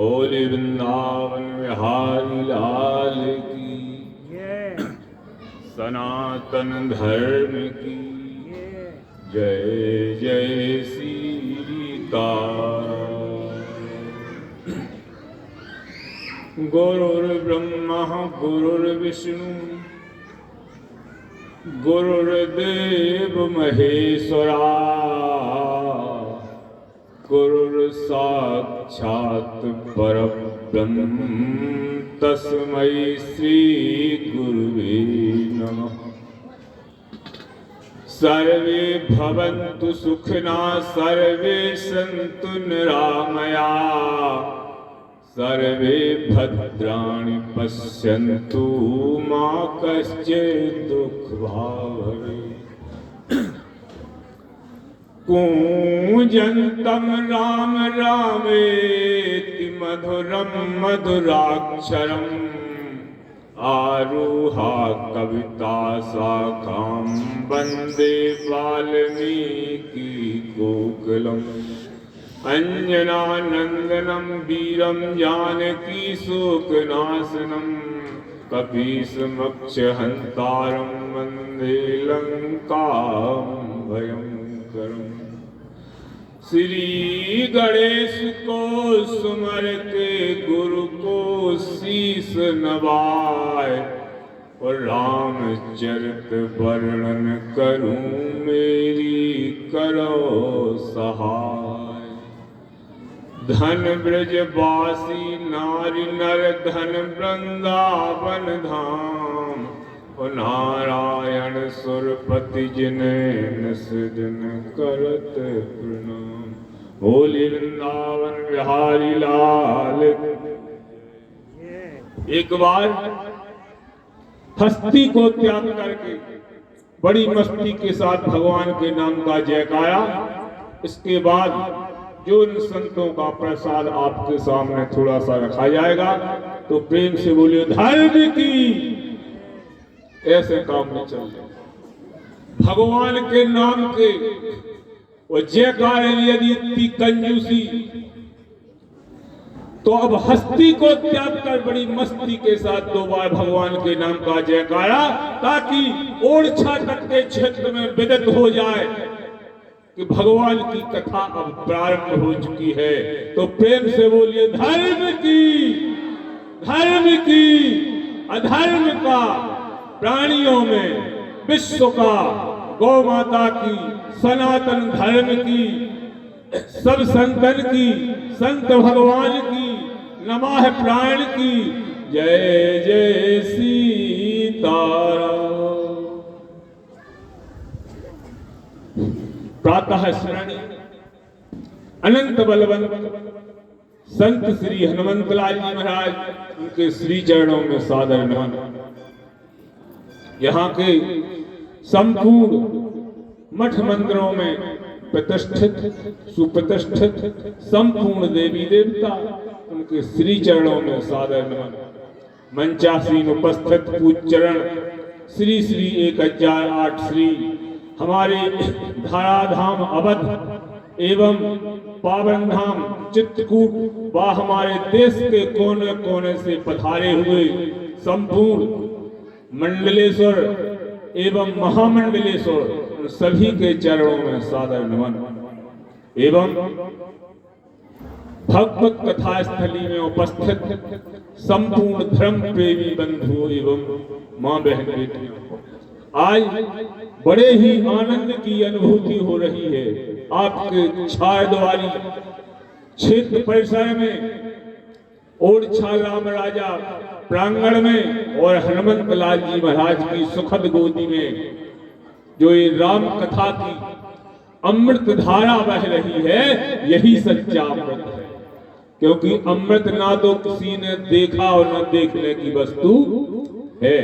बोले वृंदावन बिहारी लाल की, सनातन धर्म की जय जय सीताराम। गुरुर्ब्रह्मा गुरुर्विष्णु गुरुर्देव महेश्वरा, गुरुर्साक्षात् परब्रह्म तस्मै श्री गुरुवे नमः। सर्वे भवन्तु सुखिना सर्वे सन्तु निरामया, सर्वे भद्राणि पश्यन्तु मा कश्चित् दुःखभाग् भवेत्। कूजन्तं राम रामेति मधुरं मधुराक्षरम्, आरुहा कविता शाखां वन्दे वाल्मीकि कोकिलम्। अंजनानन्दनं वीरं जानकी शोकनाशनं, कपीशमक्षहन्तारं वन्दे लङ्कां भयङ्करम्। श्री गणेश को सुमर के गुरु को शीस नवाए, और रामचरित वर्णन करूं मेरी करो सहाय। धन ब्रजवासी नारी नर धन वृंदावन धाम, नारायण सुरपति जिने निस दिन करत प्रणाम। बोले वृंदावन बिहारी लाल। एक बार हस्ती को त्याग करके बड़ी मस्ती के साथ भगवान के नाम का जयकारा। इसके बाद जो इन संतों का प्रसाद आपके सामने थोड़ा सा रखा जाएगा, तो प्रेम से बोलिए धर्म की। ऐसे काम में चल जाए भगवान के नाम के वो जयकारे यदि इतनी कंजूसी, तो अब हस्ती को त्याग कर बड़ी मस्ती के साथ दो बार भगवान के नाम का जयकारा, ताकि ओरछा तक के क्षेत्र में विदित हो जाए कि भगवान की कथा अब प्रारंभ हो चुकी है। तो प्रेम से बोलिए धर्म की, धर्म की, अधर्म का, प्राणियों में विश्व का, गौ माता की, सनातन धर्म की, सब संतन की, संत भगवान की, नमः प्राण की जय जय सीताराम। प्रातः स्मरण अनंत बलवंत संत श्री हनुमंतलाल जी महाराज, उनके श्री चरणों में सादर नमन। यहाँ के संपूर्ण मठ मंदिरों में प्रतिष्ठित सुप्रतिष्ठित संपूर्ण देवी देवता, उनके श्री चरणों में सादर नमन। मंचासीन उपस्थित पूज्य चरण श्री श्री 1008 श्री हमारे धाराधाम अवध एवं पावन धाम चित्रकूट व हमारे देश के कोने कोने से पधारे हुए संपूर्ण मंडलेश्वर एवं महामंडलेश्वर, सभी के चरणों में सादर नमन। एवं भगवत कथा स्थली में उपस्थित संपूर्ण धर्म प्रेमी बंधु एवं मां बहन बेटियों, आज बड़े ही आनंद की अनुभूति हो रही है। आपके छारद्वारी क्षेत्र परिसर में ओरछा राम राजा प्रांगण में और हनुमंत लाल जी महाराज की सुखद गोदी में जो ये राम कथा की अमृत धारा बह रही है, यही सच्चा अमृत है। क्योंकि अमृत ना तो किसी ने देखा और न देखने की वस्तु है।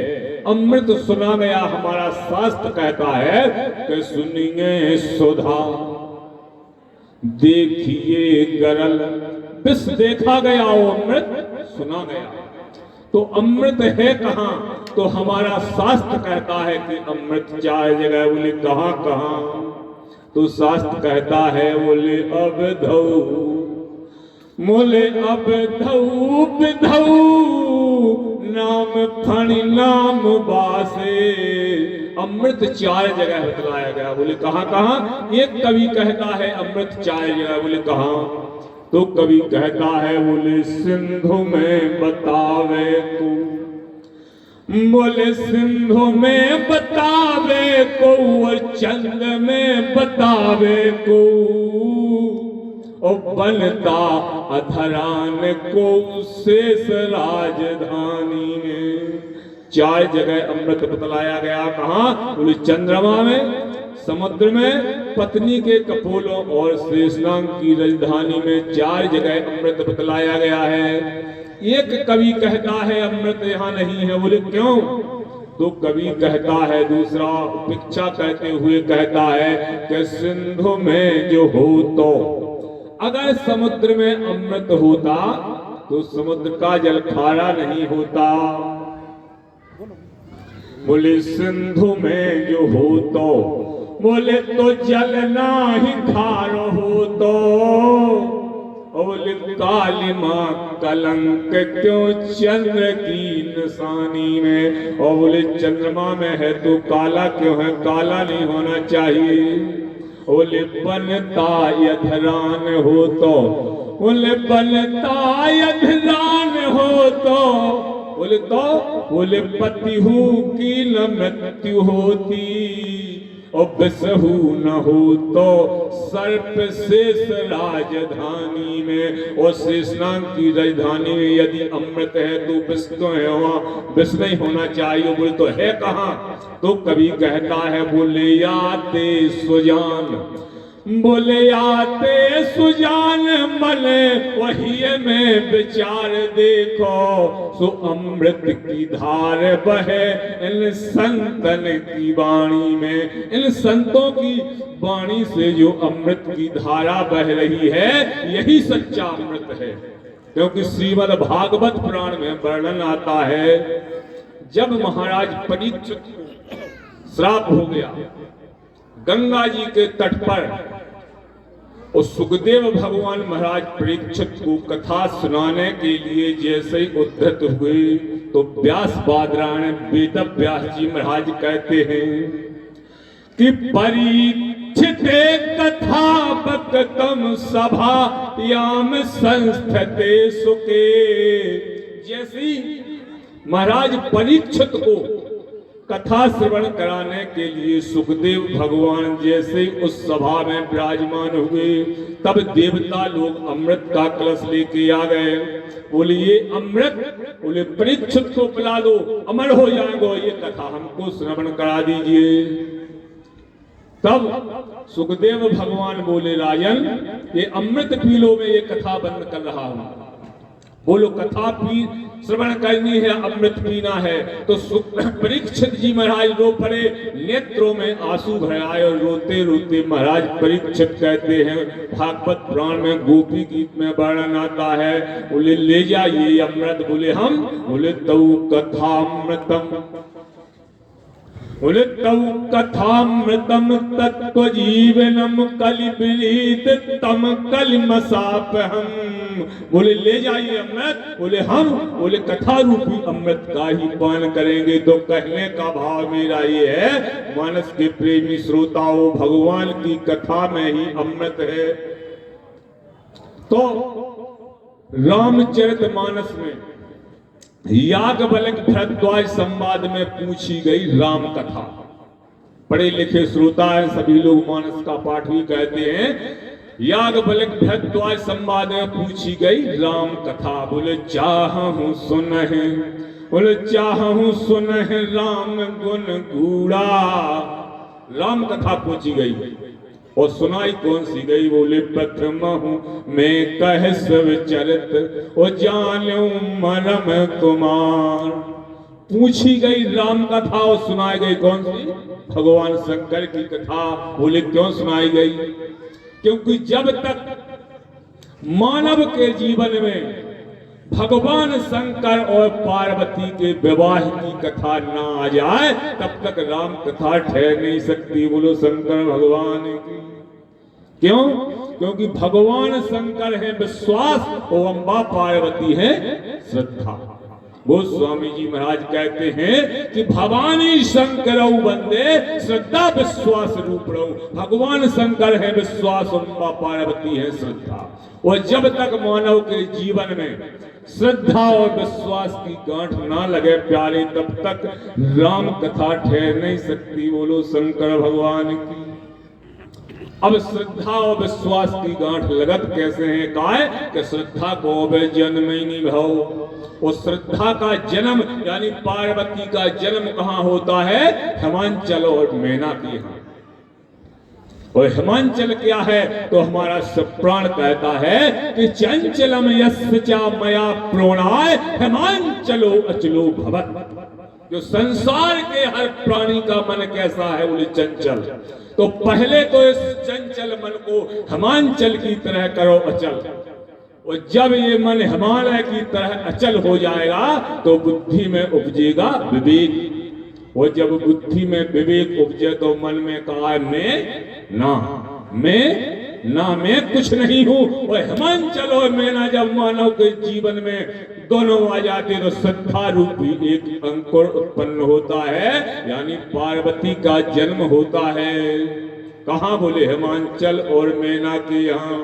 अमृत सुना गया, हमारा शास्त्र कहता है कि सुनिए सुधा देखिए गरल, विष देखा गया वो अमृत सुना गया। तो अमृत है कहाँ? तो हमारा शास्त्र कहता है कि अमृत चार जगह, बोले कहाँ कहाँ? तो शास्त्र कहता है बोले अवधौ मोले अब धऊप धऊ नाम फणि नाम बासे। अमृत 4 जगह बतलाया गया। बोले कहाँ कहाँ? एक कवि कहता है अमृत 4 जगह। बोले कहाँ? तो कवि कहता है बोले सिंधु में बतावे को, बोले सिंधु में बतावे को और चंद में बतावे को, और बनता अधरान को शेष राजधानी में। 4 जगह अमृत बतलाया गया। कहाँ? बोले चंद्रमा में, समुद्र में, पत्नी के कपोलों और शेषनाग की राजधानी में 4 जगह अमृत बतलाया गया है। एक कवि कहता है अमृत यहाँ नहीं है। बोले क्यों? तो कवि कहता है दूसरा उपेक्षा करते हुए कहता है कि सिंधु में जो हो, तो अगर समुद्र में अमृत होता तो समुद्र का जल खारा नहीं होता। बोले सिंधु में जो हो, तो बोले तो जल ना ही खार हो, तो बोले काली माँ कलंक क्यों चंद्र की निशानी में। और बोले चंद्रमा में है तो काला क्यों है? काला नहीं होना चाहिए। बोले बनता यधरान हो, तो बोले बनता यधरान हो, तो बोले तो बोले पतिहु की न मृत्यु होती, और बिसहु न हो तो सर्प शेष राजधानी में। और शेषनाग की राजधानी में यदि अमृत है तो विष तो है वहाँ, विष नहीं होना चाहिए। बोले तो है कहाँ? तो कवि कहता है बोले याते सुजान, बोले आते सुजान मले वही में विचार देखो, सो अमृत की धार बहे इन संतन की वाणी में। इन संतों की वाणी से जो अमृत की धारा बह रही है यही सच्चा अमृत है। क्योंकि श्रीमद् भागवत पुराण में वर्णन आता है जब महाराज परीक्षित श्राप हो गया गंगा जी के तट पर, और सुखदेव भगवान महाराज परीक्षित को कथा सुनाने के लिए जैसे ही उद्धत हुए तो व्यास बादरायण वेद व्यास जी महाराज कहते हैं कि परीक्षित कथा बकतम सभा याम संस्थते सुके। जैसे महाराज परीक्षित को कथा श्रवण कराने के लिए सुखदेव भगवान जैसे उस सभा में विराजमान हुए तब देवता लोग अमृत का कलश लेके आ गए। बोले ये अमृत, बोले परीक्षित को पिला दो, अमर हो जाएंगे, ये कथा हमको श्रवण करा दीजिए। तब सुखदेव भगवान बोले राजन ये अमृत पी लो, मैं ये कथा बंद कर रहा हूं। बोलो कथा पी श्रवण करनी है, अमृत पीना है। तो परीक्षित जी महाराज रो पड़े, नेत्रों में आंसू भर आए और रोते रोते महाराज परीक्षित कहते हैं भागवत पुराण में गोपी गीत में वर्णन आता है, बोले ले जाइए अमृत। बोले हम, बोले तऊ कथामृतम, बोले तऊ कथामृतम तत्व जीवनम कलिबीत तम कलिमसाप हम। बोले ले जाइए अमृत। बोले हम, बोले कथा रूपी अमृत का ही पान करेंगे। तो कहने का भाव मेरा ये है मानस के प्रेमी श्रोताओं, भगवान की कथा में ही अमृत है। तो रामचरितमानस में याज्ञवल्क्य भरद्वाज संवाद में पूछी गई राम कथा। पढ़े लिखे श्रोता है सभी लोग मानस का पाठ भी कहते हैं। याज्ञवल्क्य भरद्वाज संवाद में पूछी गई राम कथा। बोले चाहूं सुनहि, बोले चाहूं सुनहि राम गुण गूढ़ा। राम कथा पूछी गई और सुनाई कौन सी गई? बोले प्रथमहु मैं कह सब चरित ओ जानूं मरम कुमार। पूछी गई राम कथा और सुनाई गई कौन सी? भगवान शंकर की कथा। बोले क्यों सुनाई गई? क्योंकि जब तक मानव के जीवन में भगवान शंकर और पार्वती के विवाह की कथा ना आ जाए तब तक राम कथा ठहर नहीं सकती। बोलो शंकर भगवान की। क्यों? क्योंकि भगवान शंकर है विश्वास और अम्बा पार्वती है श्रद्धा। गोस्वामी जी महाराज कहते हैं कि भवानी शंकर बंदे श्रद्धा विश्वास रूप रहो। भगवान शंकर है विश्वास, अम्बा पार्वती है श्रद्धा। और जब तक मानव के जीवन में श्रद्धा और विश्वास की गांठ ना लगे प्यारे, तब तक राम कथा ठहर नहीं सकती। बोलो शंकर भगवान की। अब श्रद्धा और विश्वास की गांठ लगत कैसे है? काय कि श्रद्धा को जन्म ही नहीं भाव। और श्रद्धा का जन्म यानी पार्वती का जन्म कहाँ होता है? हिमांचल और मैना के यहाँ। और हिमांचल क्या है? तो हमारा सब प्राण कहता है कि चंचलम यस्य चा मया प्रोणाय हिमांचलो अचलो भवत। जो संसार के हर प्राणी का मन कैसा है? बोले चंचल। तो पहले तो इस चंचल मन को हिमांचल की तरह करो अचल। और जब ये मन हिमालय की तरह अचल हो जाएगा तो बुद्धि में उपजेगा विवेक। और जब बुद्धि में विवेक उपजे तो मन में कहा मैं कुछ नहीं हूं। और हिमांचल और मैना जब मानव के जीवन में दोनों आ जाते तो श्रद्धा रूपी एक अंकुर उत्पन्न होता है, यानी पार्वती का जन्म होता है। कहाँ? बोले हिमांचल और मैना के यहाँ।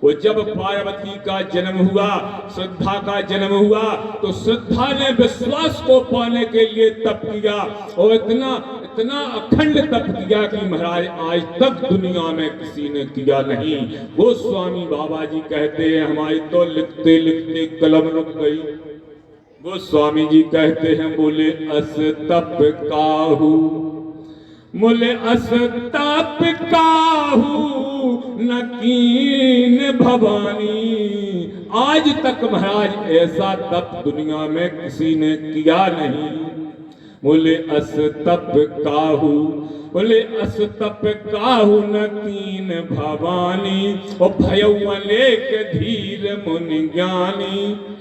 और जब पार्वती का जन्म हुआ, श्रद्धा का जन्म हुआ, तो श्रद्धा ने विश्वास को पाने के लिए तप किया। और इतना अखंड तप किया कि महाराज आज तक दुनिया में किसी ने किया नहीं। गोस्वामी बाबा जी कहते हैं हमारी तो लिखते लिखते कलम रुक गई। गोस्वामी जी कहते हैं बोले अस तप काहू, बोले अस तप काहू न कीन भवानी। आज तक महाराज ऐसा तप दुनिया में किसी ने किया नहीं। बोले अस तप काहू, बोले अस तप काहू न कीन भवानी। और भयउले के धीर मुनि ज्ञानी।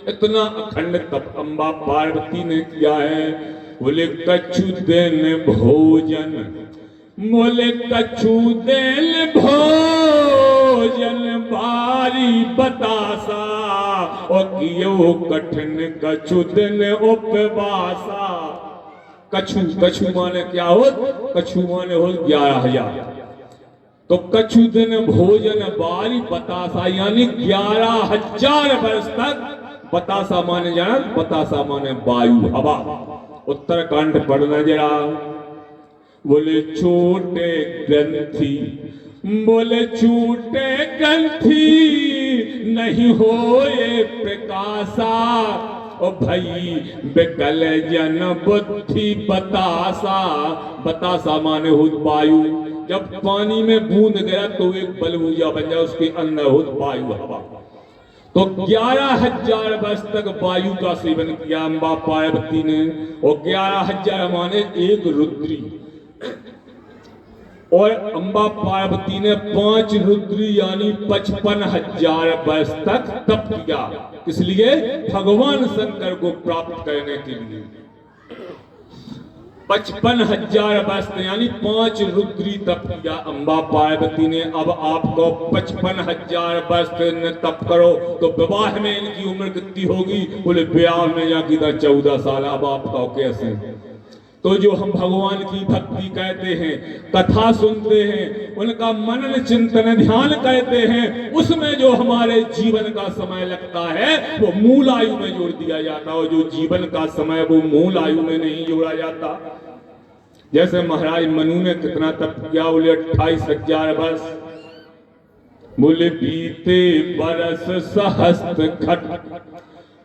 इतना अखंड तप अम्बा पार्वती ने किया है। बोले कछु दिन भोजन, बोले कछु दिन भोजन बारी बतासा। और कियो कठिन कछु दिन उपवासा। कछु माने क्या हो? कछु माने हो 11,000। तो कछु दिन भोजन बारी बतासा यानी 11,000 वर्ष तक। बतासा माने जाना, बतासा माने वायु हवा। उत्तरकांड पढ़ना जरा। बोले छोटे ग्रंथि, बोले छूटे ग्रंथि नहीं होए प्रकाशा। ओ भाई बेकल जन बुद्धि बतासा। बतासा माने हो वायु। जब पानी में बूंद गया तो एक बलबूजा बन जाए, उसके अंदर हो वायु हवा। तो 11,000 वर्ष तक वायु का सेवन किया अम्बा पार्वती ने। और 11,000 माने एक रुद्री। और अम्बा पार्वती ने 5 रुद्री यानी 55,000 वर्ष तक तप किया। इसलिए भगवान शंकर को प्राप्त करने के लिए 55,000 वर्ष यानी 5 रुद्री तप किया अम्बा पार्वती ने। अब आपको 55,000 वर्ष तप करो तो विवाह में इनकी उम्र कितनी होगी? बोले विवाह में जाकी 14 साल। अब आपका कैसे? तो जो हम भगवान की भक्ति कहते हैं, कथा सुनते हैं, उनका मनन चिंतन ध्यान कहते हैं, उसमें जो हमारे जीवन का समय लगता है वो मूल आयु में जोड़ दिया जाता है। और जो जीवन का समय वो मूल आयु में नहीं जोड़ा जाता। जैसे महाराज मनु ने कितना तप किया? बोले 28,000 वर्ष। बोले बीते बरस सहस्त्र खट,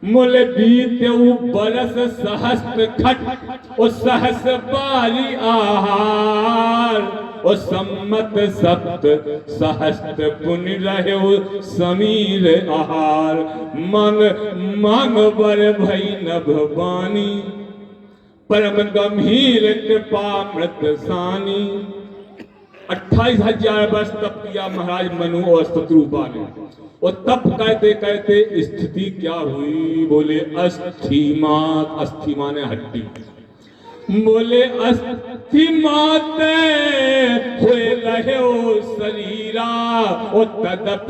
बोले बीते बरस सहस्त्र खट। और सहस बारी आहार। और सम्मत सप्त सहस्त्र पुण्य रहे समीर आहार। मांग मांग बर भई नभ बानी। परम गंभीर कृपामृत सानी। 28,000 वर्ष तप किया महाराज मनु और शत्रुपा ने। और तप कहते कहते स्थिति क्या हुई? बोले अस्थि माने हड्डी। बोले अस्थि माते हुए रहे ओ शरीरा ओ तदप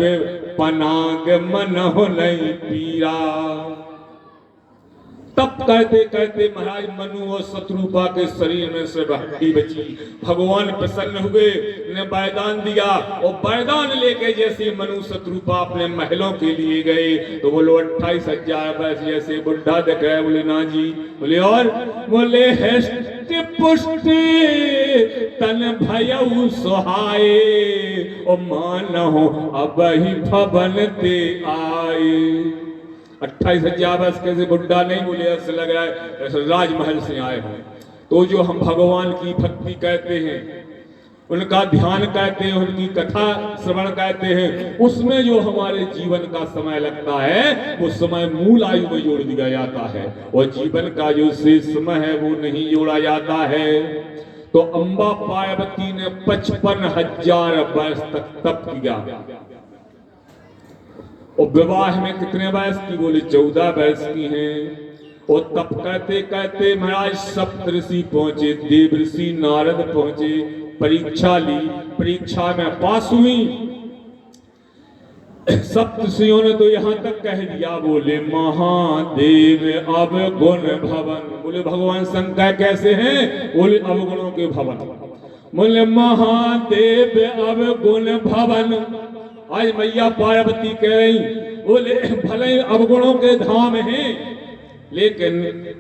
पनाग मन हो नहीं पीरा। तब कहते कहते महाराज मनु और शत्रुपा के शरीर में से हड्डी बची। भगवान प्रसन्न हुए, ने वरदान दिया और वरदान लेके जैसे मनु शत्रुपा अपने महलों के लिए गए तो बोलो 28,000 वर्ष जैसे बुढ़ा दिख रहा है। बोले ना जी। बोले और? बोले हष्ट पुष्ट तन भयउ सुहाए और मानहो अब ही भवन ते आए। 28,000 वर्ष कैसे बुढ़ा नहीं, बोले ऐसे लग रहा है ऐसे राजमहल से आए हो। तो जो हम भगवान की भक्ति कहते हैं, उनका ध्यान कहते हैं, उनकी कथा श्रवण कहते हैं, उसमें जो हमारे जीवन का समय लगता है वो समय मूल आयु में जोड़ दिया जाता है और जीवन का जो शेष समय है वो नहीं जोड़ा जाता है। तो अम्बा पार्वती ने 55,000 वर्ष तक तप किया और विवाह में कितने वर्ष की? बोले 14 वर्ष की हैं। और तप करते करते महाराज सप्तऋषि पहुंचे, देव ऋषि नारद पहुंचे, परीक्षा ली, परीक्षा में पास हुई। सप्तऋषियों ने तो यहां तक कह दिया, बोले महादेव अब गुण भवन। बोले भगवान शंकर कैसे हैं? बोले अवगुणों के भवन। बोले महादेव अब गुण भवन। आज मैया पार्वती कह रही, बोले भले अवगुणों के धाम हैं लेकिन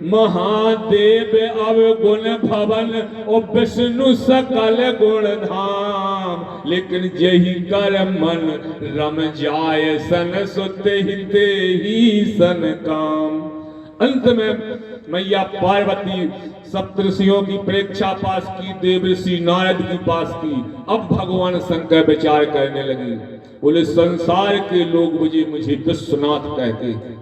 महादेव अवगुण भवन और विष्णु सकल गुण धाम। लेकिन यही कर मन रम जाय सन सुते हिते ही सन काम। अंत में मैया पार्वती सप्तऋषियों की परीक्षा पास की, देव ऋषि नारद की पास की। अब भगवान शंकर विचार करने लगे, बोले संसार के लोग मुझे विश्वनाथ कहते हैं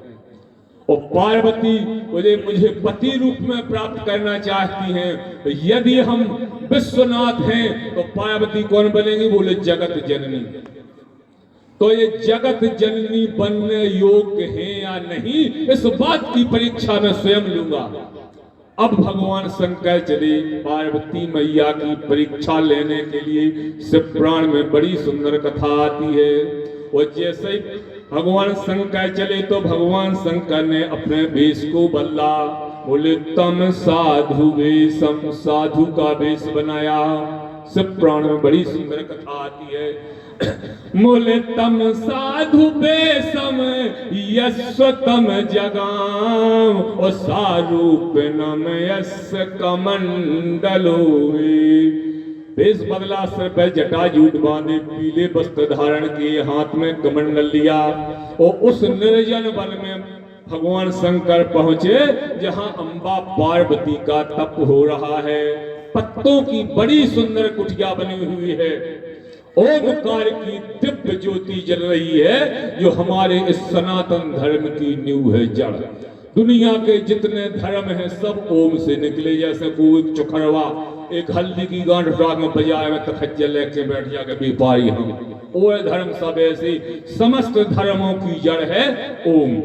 और पार्वती मुझे पति रूप में प्राप्त करना चाहती हैं। तो यदि हम विश्वनाथ हैं तो पार्वती कौन बनेंगी? बोले जगत जननी। तो ये जगत जननी बनने योग्य है या नहीं, इस बात की परीक्षा मैं स्वयं लूंगा। अब भगवान शंकर चले पार्वती मैया की परीक्षा लेने के लिए। शिव पुराण में बड़ी सुंदर कथा आती है। और जैसे ही भगवान शंकर चले तो भगवान शंकर ने अपने वेश को बदला। बोले तम साधु वेशम, साधु का वेश बनाया। शिव पुराण में बड़ी सुंदर कथा आती है। बोले तम साधु बेसम यस्वतम जगाम और सारूपनम यस कमंडलो। वेश बदला, सिर पर जटाजूट बांधे, पीले वस्त्र धारण किए, हाथ में कमंडल लिया और उस निर्जन वन में भगवान शंकर पहुंचे जहां अम्बा पार्वती का तप हो रहा है। पत्तों की बड़ी सुंदर कुटिया बनी हुई है। ओमकार की दिव्य ज्योति जल रही है जो हमारे इस सनातन धर्म की नींव है, जड़। दुनिया के जितने धर्म हैं सब ओम से निकले। जैसे कोई चुखरवा एक हल्दी की गांठ राग में बाजार में तखज्जल लेके बैठ जाके व्यापारी हम, वो धर्म सब ऐसे। समस्त धर्मों की जड़ है ओम।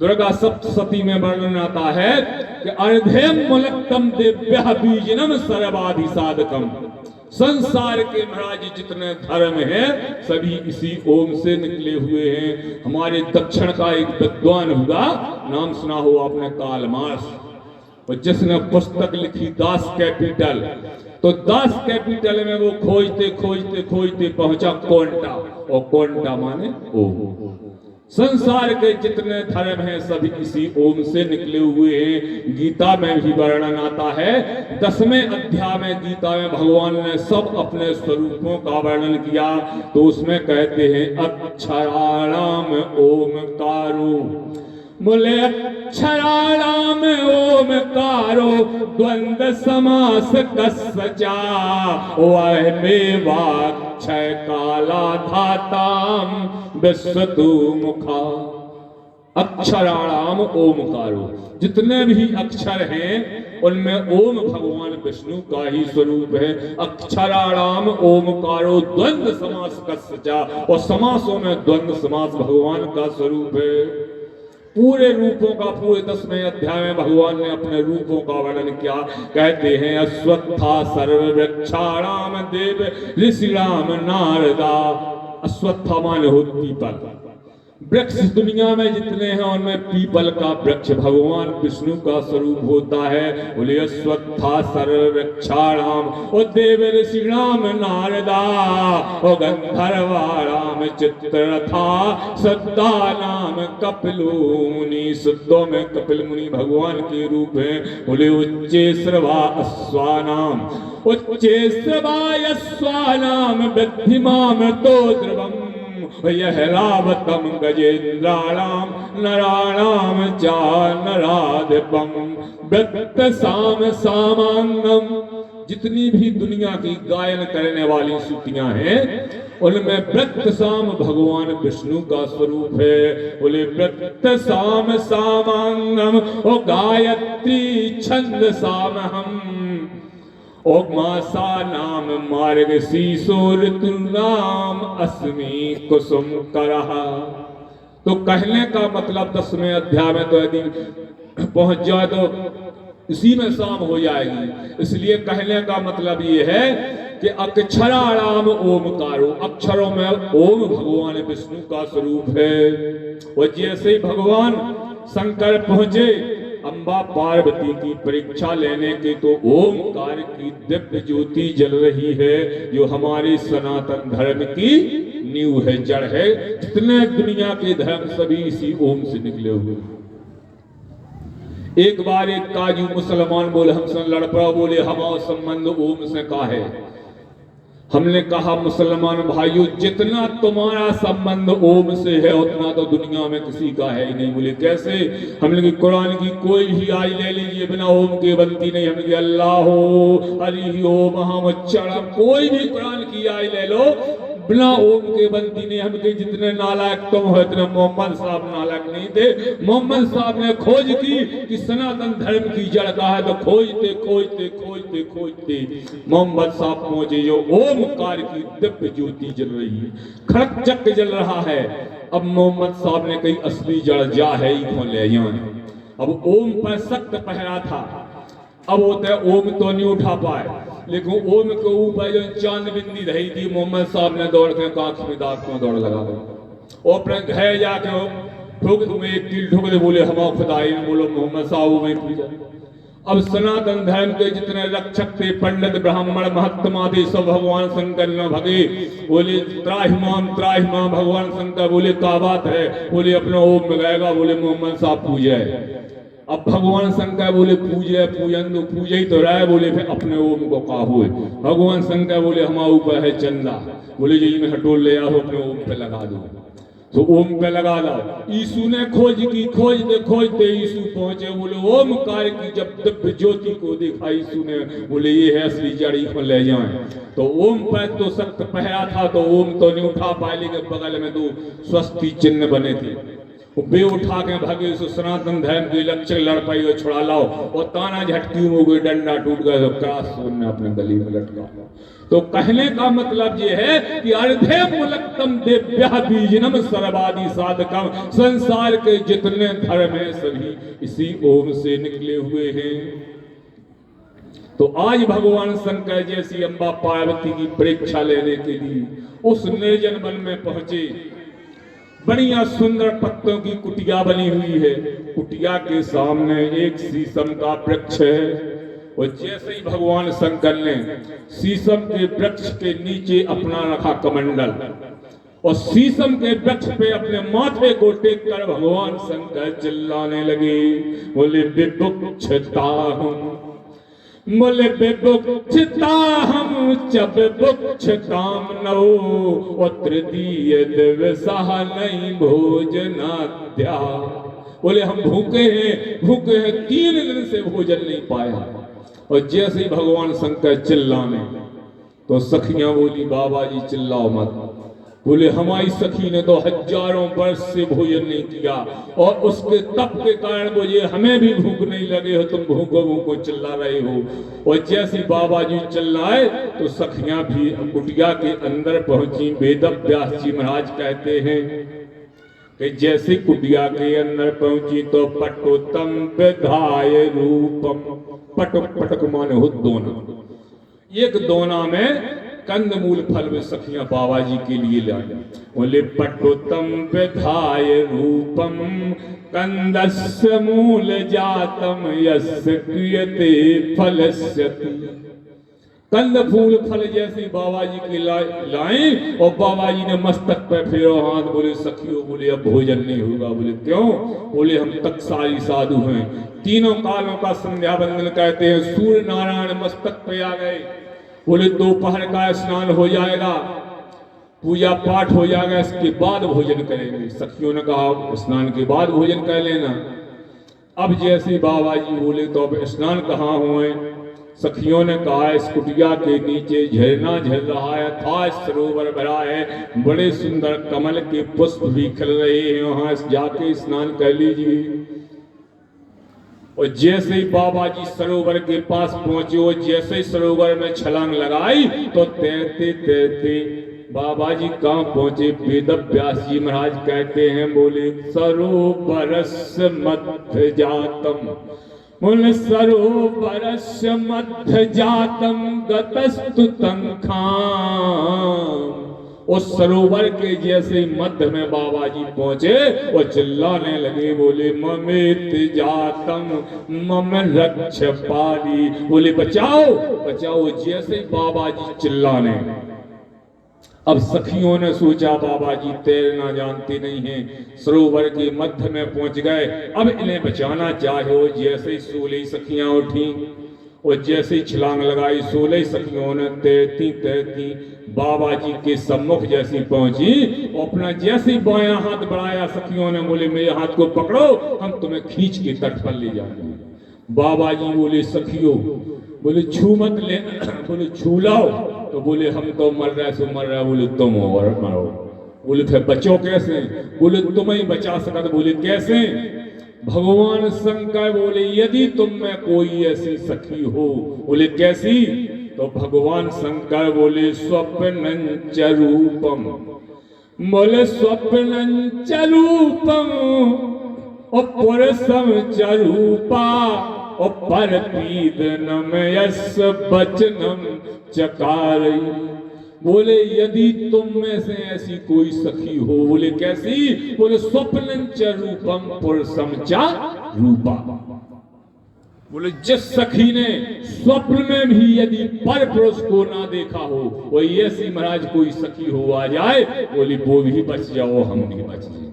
दुर्गा सप्तशती में वर्णन आता है कि अर्धेम मुलक्तम दिव्य बीजनम सर्वाधि साधकम। संसार के महाराज जितने धर्म हैं सभी इसी ओम से निकले हुए हैं। हमारे दक्षिण का एक विद्वान हुआ, नाम सुना हो आपने, कार्ल मार्क्स, और जिसने पुस्तक लिखी दास कैपिटल। तो दास कैपिटल में वो खोजते खोजते खोजते पहुंचा कोंटा, और कोंटा माने ओम। संसार के जितने धर्म हैं सभी इसी ओम से निकले हुए हैं। गीता में भी वर्णन आता है, 10वें अध्याय में गीता में भगवान ने सब अपने स्वरूपों का वर्णन किया। तो उसमें कहते हैं अक्षराणाम ओमकारो। बोले अक्षराणाम ओमकारो द्वंद्व समास कस्वचा वह मेवाक्षय काला धाताम विश्वतु मुखा। अक्षराणाम ओमकारो, जितने भी अक्षर हैं उनमें ओम भगवान विष्णु का ही स्वरूप है। अक्षराणाम ओमकारो द्वंद्व समास कस्वचा, और समासों में द्वंद्व समास भगवान का स्वरूप है। पूरे रूपों का, पूरे 10वें अध्याय में भगवान ने अपने रूपों का वर्णन किया। कहते हैं अश्वत्था सर्व वृक्षाणाम देव ऋषिराम नारदा। अश्वत्था माने हो पीपल। वृक्ष दुनिया में जितने हैं उनमें पीपल का वृक्ष भगवान विष्णु का स्वरूप होता है। बोले अश्वत्था सर्व वृक्षाणाम और देव ऋषिराम नारदा और गंधर्वाणाम चित्ररथा सद्दा नाम कपिलो मुनि। शुद्धों में कपिल मुनि भगवान के रूप हैं। बोले उच्चे श्रवा अश्वानाम उच्चे श्रवाय अश्वानाम वृद्धिमाम तो ध्रुवम यह रावतम गजेन्द्राणाम नराणाम चा नराधिपम वृत्त साम सामांगम। जितनी भी दुनिया की गायन करने वाली श्रुतियां हैं उनमें वृत्त साम भगवान विष्णु का स्वरूप है। बोले वृत्त साम सामांगम और गायत्री छंद साम हम ओ मासा नाम मार्ग शीशो ऋतुनाम अस्मि कुसुम करहा। तो कहने का मतलब 10वें अध्याय में तो यदि पहुंच जाए तो इसी में शाम हो जाएगी। इसलिए कहने का मतलब ये है कि अक्षराणाम ओमकारो, अक्षरों में ओम भगवान विष्णु का स्वरूप है। और जैसे ही भगवान शंकर पहुंचे अम्बा पार्वती की परीक्षा लेने के तो ओमकार की दिव्य ज्योति जल रही है जो हमारे सनातन धर्म की नींव है, जड़ है। जितने दुनिया के धर्म सभी इसी ओम से निकले हुए। एक बार एक काजू मुसलमान बोले हमसे लड़ पड़ा, बोले हमारा संबंध ओम से का है। हमने कहा मुसलमान भाइयों जितना तुम्हारा संबंध ओम से है उतना तो दुनिया में किसी का है ही नहीं। बोले कैसे? हमने कि कुरान की कोई भी आई ले लीजिए बिना ओम के बनती नहीं। हमने कि अल्लाह हो हरि ओम हम कोई भी कुरान की आई ले लो बिना ओम के बनती नहीं। हमके जितने नालायक तुम हो इतने मोहम्मद साहब नालायक नहीं थे। मोहम्मद साहब ने खोज की कि सनातन धर्म की जड़ का है तो खोजते खोजते खोजते खोजते मोहम्मद साहब पहुंचे जो ओमकार की दिव्य ज्योति जल रही है, खड़क चक जल रहा है। अब मोहम्मद साहब ने कही असली जड़ जा है ही खोल ले जाए। अब ओम पर सख्त पहरा था। अब होता है ओम तो नहीं उठा पाए, लेकिन ओम के ऊपर जो चांद बिंदी रही थी मोहम्मद साहब ने दौड़ के कांख में दांत में दौड़ लगा दी और अपने घर जाके ठोक तुम्हें एक कील ठोक दे। बोले हम खुदाई में बोलो मोहम्मद साहब में पूजा। अब सनातन धर्म के जितने रक्षक थे पंडित ब्राह्मण महात्मा थे सब भगवान शंकर न भगे। बोले त्राहिमाम त्राहिमाम भगवान शंकर। बोले क्या बात है? बोले अपना ओम में गाएगा। बोले मोहम्मद साहब पूजा है। अब भगवान शंकर बोले पूजे पूजन तो पूजे ही तो रहा है। बोले फिर अपने ओम को का हुए। भगवान शंकर बोले हमारे ऊपर है चंदा। बोले जी में हटोल ले आओ अपने ओम पे लगा दो। तो ओम पे लगा दो। यीशु ने खोज की, खोजते खोजते यीशु पहुंचे। बोले ओमकार की जब दिव्य ज्योति को देखा यीशु ने, बोले ये है असली जड़ी को ले जाए। तो ओम पर तो सख्त पहरा था तो ओम तो नहीं उठा पाए, लेकिन बगल में तो स्वस्ति चिन्ह बने थे। बे उठा के भागे सनातन धर्म के लक्ष्य लड़ पाई और छुड़ा लाओ और ताना झटकी हो गई, डंडा टूट गया तो क्रास ने अपने गली में लटका। तो कहने का मतलब ये है कि अर्धे मुलक्तम देव्या बीजनम सर्वादि साधकम। संसार के जितने धर्म हैं सभी इसी ओम से निकले हुए हैं। तो आज भगवान शंकर जैसी अम्बा पार्वती की परीक्षा लेने के लिए उस निर्जन वन में पहुंचे। बढ़िया सुंदर पत्तों की कुटिया बनी हुई है। कुटिया के सामने एक शीशम का वृक्ष है और जैसे ही भगवान शंकर ने शीशम के वृक्ष के नीचे अपना रखा कमंडल और शीशम के वृक्ष पे अपने माथे को टेक कर भगवान शंकर चिल्लाने लगे। बोले विभुक्षताहम्, बोले विभुक्षताहम् च विभुक्षताम्नो और तृतीय दिवसः नहीं भोजनाद्या। बोले हम भूखे हैं 3 दिन से भोजन नहीं पाया। और जैसे ही भगवान शंकर चिल्लाने तो सखियां बोली बाबा जी चिल्लाओ मत। बोले हमारी सखी ने तो हजारों वर्ष से भोजन नहीं किया और उसके तप के कारण बोले हमें भी भूख नहीं लगे हो, तुम भूखो भूखो चिल्ला रहे हो। और जैसे बाबा जी चिल्लाए तो सखियां भी कुटिया के अंदर पहुंची। वेद व्यास जी महाराज कहते हैं कि जैसे कुटिया के अंदर पहुंची तो पटोतम विधाय रूपम। पटक पटक माने हो दोना, एक दोना में कंदमूल फल में सखियां बाबा जी के लिए लाई। बोले पटोतम विधाय रूपम कंदस्य मूल जातम यस्य क्रियते फलस्यति। कंद फूल फल जैसे बाबा जी के लाए और बाबा जी ने मस्तक पे फेरो हाथ। बोले सखियों, बोले अब भोजन नहीं होगा। बोले क्यों? बोले हम तत्सारी साधु हैं, तीनों कालों का संध्या बंदन कहते हैं। सूर्य नारायण मस्तक पे आ गए। बोले दोपहर का स्नान हो जाएगा, पूजा पाठ हो जाएगा, इसके बाद भोजन करेंगे। सखियों ने कहा स्नान के बाद भोजन कर लेना। अब जैसे बाबा जी बोले तो अब स्नान कहाँ हुए? सखियों ने कहा इस कुटिया के नीचे झरना झर रहा है, था सरोवर भरा है, बड़े सुंदर कमल के पुष्प भी खिल रहे हैं, वहां जाके स्नान कर लीजिए। और जैसे ही बाबा जी सरोवर के पास पहुंचे और जैसे ही सरोवर में छलांग लगाई तो तैरते तैरते बाबा जी कहाँ पहुंचे? वेद व्यास जी महाराज कहते हैं, बोले सरोवरस्य मध्य जातम। बोले सरोवरस्य मध्य जातम गतस्तु तंखाम। उस सरोवर के जैसे मध्य में बाबा जी पहुंचे और चिल्लाने लगे। बोले ममेत जातम मम रक्ष पाली। बोले बचाओ बचाओ। जैसे बाबा जी चिल्लाने, अब सखियों ने सोचा बाबा जी तैरना जानते नहीं हैं, सरोवर के मध्य में पहुंच गए, अब इन्हें बचाना चाहे। जैसे ही 16 सखियां उठी और जैसे ही छलांग लगाई, 16 सखियों ने तैरती तैरती बाबा जी के सम्मुख जैसी पहुंची, अपना जैसे ही बायां हाथ बढ़ाया, सखियों ने बोले मेरे हाथ को पकड़ो, हम तुम्हें खींच के तट पर ले जाएंगे। बाबा जी बोले सखियों, बोले छू मत लेना। बोले छू लाओ। तो बोले हम तो मर रहे सो मर रहे। बोले तुम और मरो। बोले फिर बचो कैसे? बोले तुम ही बचा सका। तो बोले कैसे? भगवान शंकर बोले यदि तुम में कोई ऐसी सखी हो। बोले कैसी? तो भगवान शंकर बोले स्वप्नंच रूपम। बोले स्वप्नंच रूपम और पुरुषम च रूपा और परपीदनम यस्य वचनम चकारई। बोले यदि तुम में से ऐसी कोई सखी हो। बोले कैसी? बोले स्वप्नंच रूपम पुरुषम च रूपा। बोले जिस सखी ने स्वप्न में भी यदि पर पुरुष को ना देखा हो, वही ऐसी महाराज कोई सखी हो आ जाए, बोली वो भी बच जाओ, हम भी बच जाए।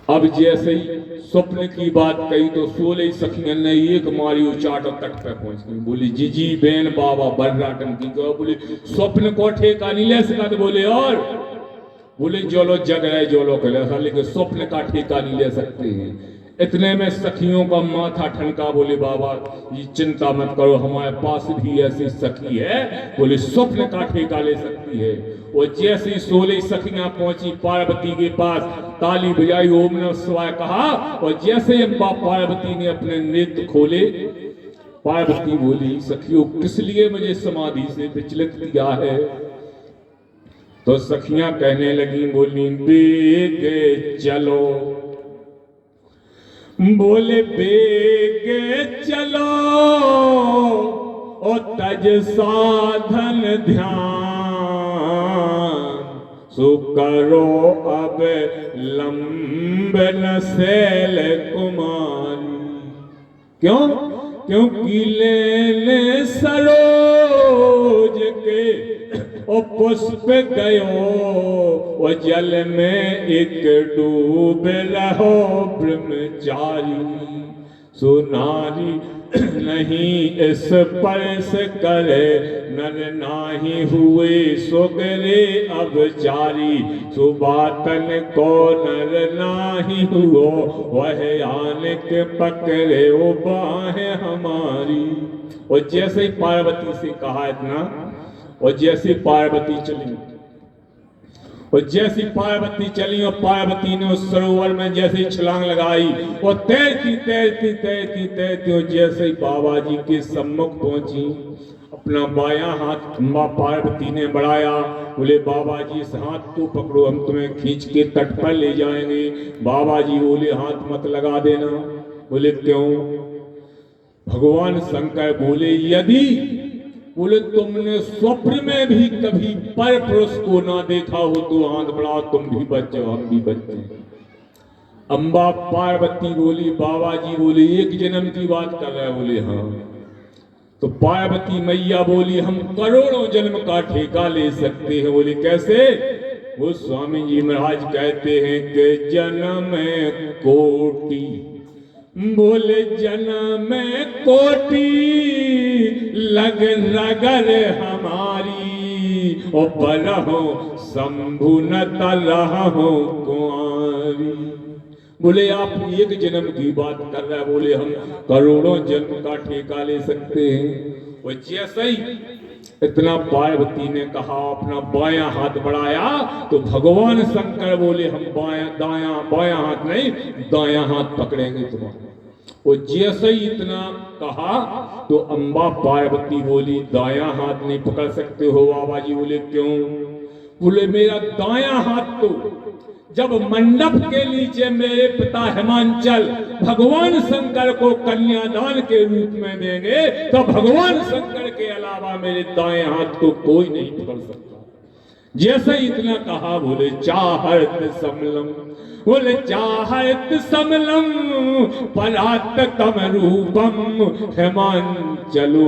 अब जैसे ही स्वप्न की बात कही तो 16 सखियों ने एक मारी उचाट और तट पे पहुंच गई। बोली जीजी बेन बाबा बर्राटन की कहो। बोले स्वप्न को ठेका नहीं ले सका। तो बोले और बोले जोलो जग रहे जोलो कह, लेकिन स्वप्न का ठेका नहीं ले सकते हैं। इतने में सखियों का माथा ठनका। बोले बाबा ये चिंता मत करो, हमारे पास भी ऐसी सखी है, बोले स्वप्न का ठेका ले सकती है। और जैसे 16 सखियां पहुंची पार्वती के पास, ताली बजाई, ओम नमः शिवाय कहा, और जैसे अम्बा पार्वती ने अपने नेत्र खोले, पार्वती बोली सखियों किस लिए मुझे समाधि से विचलित किया है? तो सखियां कहने लगी, बोली बेगे चलो। बोले बेगे चलो ओ तज साधन ध्यान, सो करो अब लंबन शैल कुमारी। क्यों? क्योंकि ले सरोज के ओ पुष्प गयो, ओ जल में एक डूब रहो ब्रह्मचारी। सो नारी नहीं इस परस करे, नर नाही हुए सोगरे अब जारी। सो बातन को नर नाही हुओ, वह आन के पकड़े ओ बाहें हमारी। और जैसे ही पार्वती से कहा इतना, और जैसे पार्वती चली, और जैसी पार्वती चली और पार्वती ने उस सरोवर में जैसे छलांग लगाई और तैरती तैरती तैरती तैरती और जैसे ही बाबा जी के सम्मुख पहुंची, अपना बायां हाथ मां पार्वती ने बढ़ाया। बोले बाबा जी इस हाथ को पकड़ो, हम तुम्हें खींच के तट पर ले जाएंगे। बाबा जी बोले हाथ मत लगा देना। बोले क्यों? भगवान शंकर बोले यदि बोले तुमने स्वप्न में भी कभी पर पुरुष को ना देखा हो तो हाथ बढ़ाओ, तुम भी बच जाओ हम भी बच जाए। अम्बा पार्वती बोली बाबा जी बोले एक जन्म की बात कर रहे? बोले हाँ। तो पार्वती मैया बोली हम करोड़ों जन्म का ठेका ले सकते हैं। बोले कैसे? वो स्वामी जी महाराज कहते हैं कि जन्म कोटि, बोले जन्म कोटि लग रगर हमारी, और बरहो शंभु न तरहो कुंवारी। बोले आप एक जन्म की बात कर रहे हैं? बोले हम करोड़ों जन्म का ठेका ले सकते हैं। वो जैसे ही इतना पार्वती ने कहा अपना बायां हाथ बढ़ाया तो भगवान शंकर बोले हम बायां हाथ नहीं दायां हाथ पकड़ेंगे तुम्हारा। वो जैसे ही इतना कहा तो अम्बा पार्वती बोली दायां हाथ नहीं पकड़ सकते हो बाबा जी। बोले क्यों? बोले मेरा दायां हाथ तो जब मंडप के नीचे मेरे पिता हिमांचल भगवान शंकर को कन्यादान के रूप में देंगे तो भगवान शंकर के अलावा मेरे दाएं हाथ को कोई नहीं पकड़ सकता। जैसे इतना कहा बोले चाहत समलम, बोले चाहत समलम परात तम रूपम हिमांचलो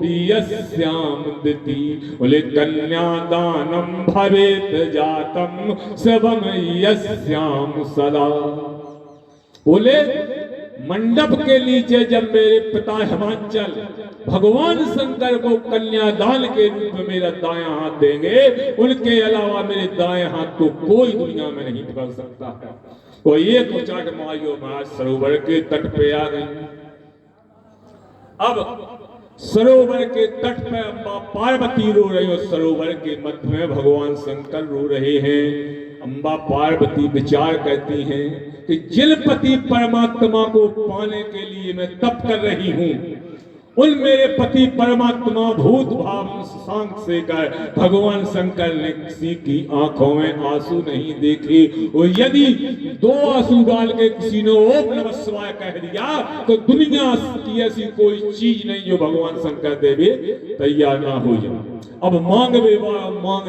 यस्याम दति, बोले कन्यादानम भवेत जातम सबम यस्याम सदा। बोले मंडप के नीचे जब मेरे पिता हिमांचल भगवान शंकर को कन्यादान के रूप में मेरा दायां हाथ देंगे, उनके अलावा मेरे दाएं हाथ को कोई दुनिया में नहीं पकड़ सकता है। वो एक उचाट मारियो महाराज सरोवर के तट पे आ गई। अब सरोवर के तट पे अम्बा पार्वती रो रही हो, सरोवर के मध्य में भगवान शंकर रो रहे हैं। अम्बा पार्वती विचार करती हैं कि जिन पति परमात्मा को पाने के लिए मैं तप कर रही हूं, उन मेरे पति परमात्मा भूत भाव सांग से कर भगवान शंकर ने किसी की आंखों में आंसू नहीं देखे। और यदि दो आंसू डाल के किसी ने ओम नमः शिवाय कह दिया तो दुनिया की ऐसी कोई चीज नहीं जो भगवान शंकर देवे तैयार ना हो जाए। अब मांग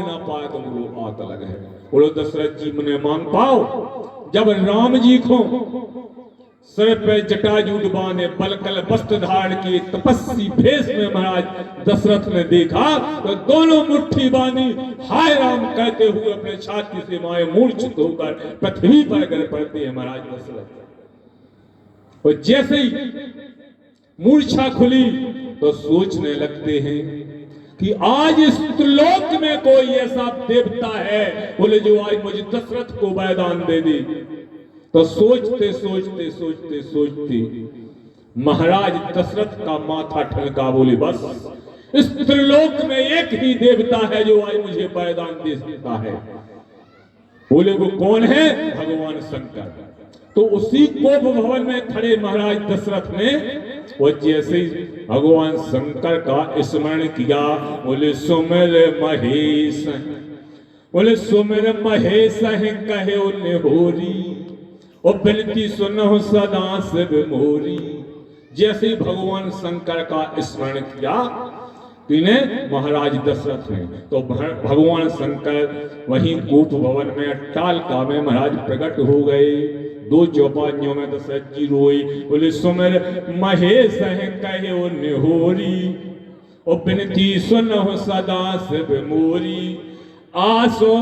ना पाए तो वो आत अलग है। बोलो दशरथ जी मने मांग पाओ। जब राम जी को सर पे जटाजूट बांधे बलकल वस्त्र धारण किए तपस्वी भेष में महाराज दशरथ ने देखा तो दोनों मुट्ठी बांधी हाय राम कहते हुए अपने छाती से माए मूर्छित होकर पृथ्वी पर गिर पड़ते हैं महाराज दशरथ। और जैसे ही मूर्छा खुली तो सोचने लगते हैं कि आज इस त्रिलोक में कोई ऐसा देवता है बोले जो आज मुझे दशरथ को वरदान दे दे। तो सोचते सोचते सोचते सोचते महाराज दशरथ का माथा ठनका। बोले बस इस त्रिलोक में एक ही देवता है जो आज मुझे वरदान दे सकता है। बोले वो कौन है? भगवान शंकर। तो उसी कोप भवन में खड़े महाराज दशरथ ने वो जैसे भगवान शंकर का स्मरण किया। बोले सुमिर महेश, बोले सुमिर महेश कहे निहोरी, और बिनती सुनो सदा शिव मोरी। जैसे भगवान शंकर का स्मरण किया किन्हें? महाराज दशरथ ने। तो भगवान शंकर वहीं कूप भवन में अट्टालिका में महाराज प्रकट हो गए। दो चौपाइयों में दशरथ जी रोए। बोले सुमिर महेश कहे निहोरी, और बिनती सुनो सदा शिव मोरी। आसो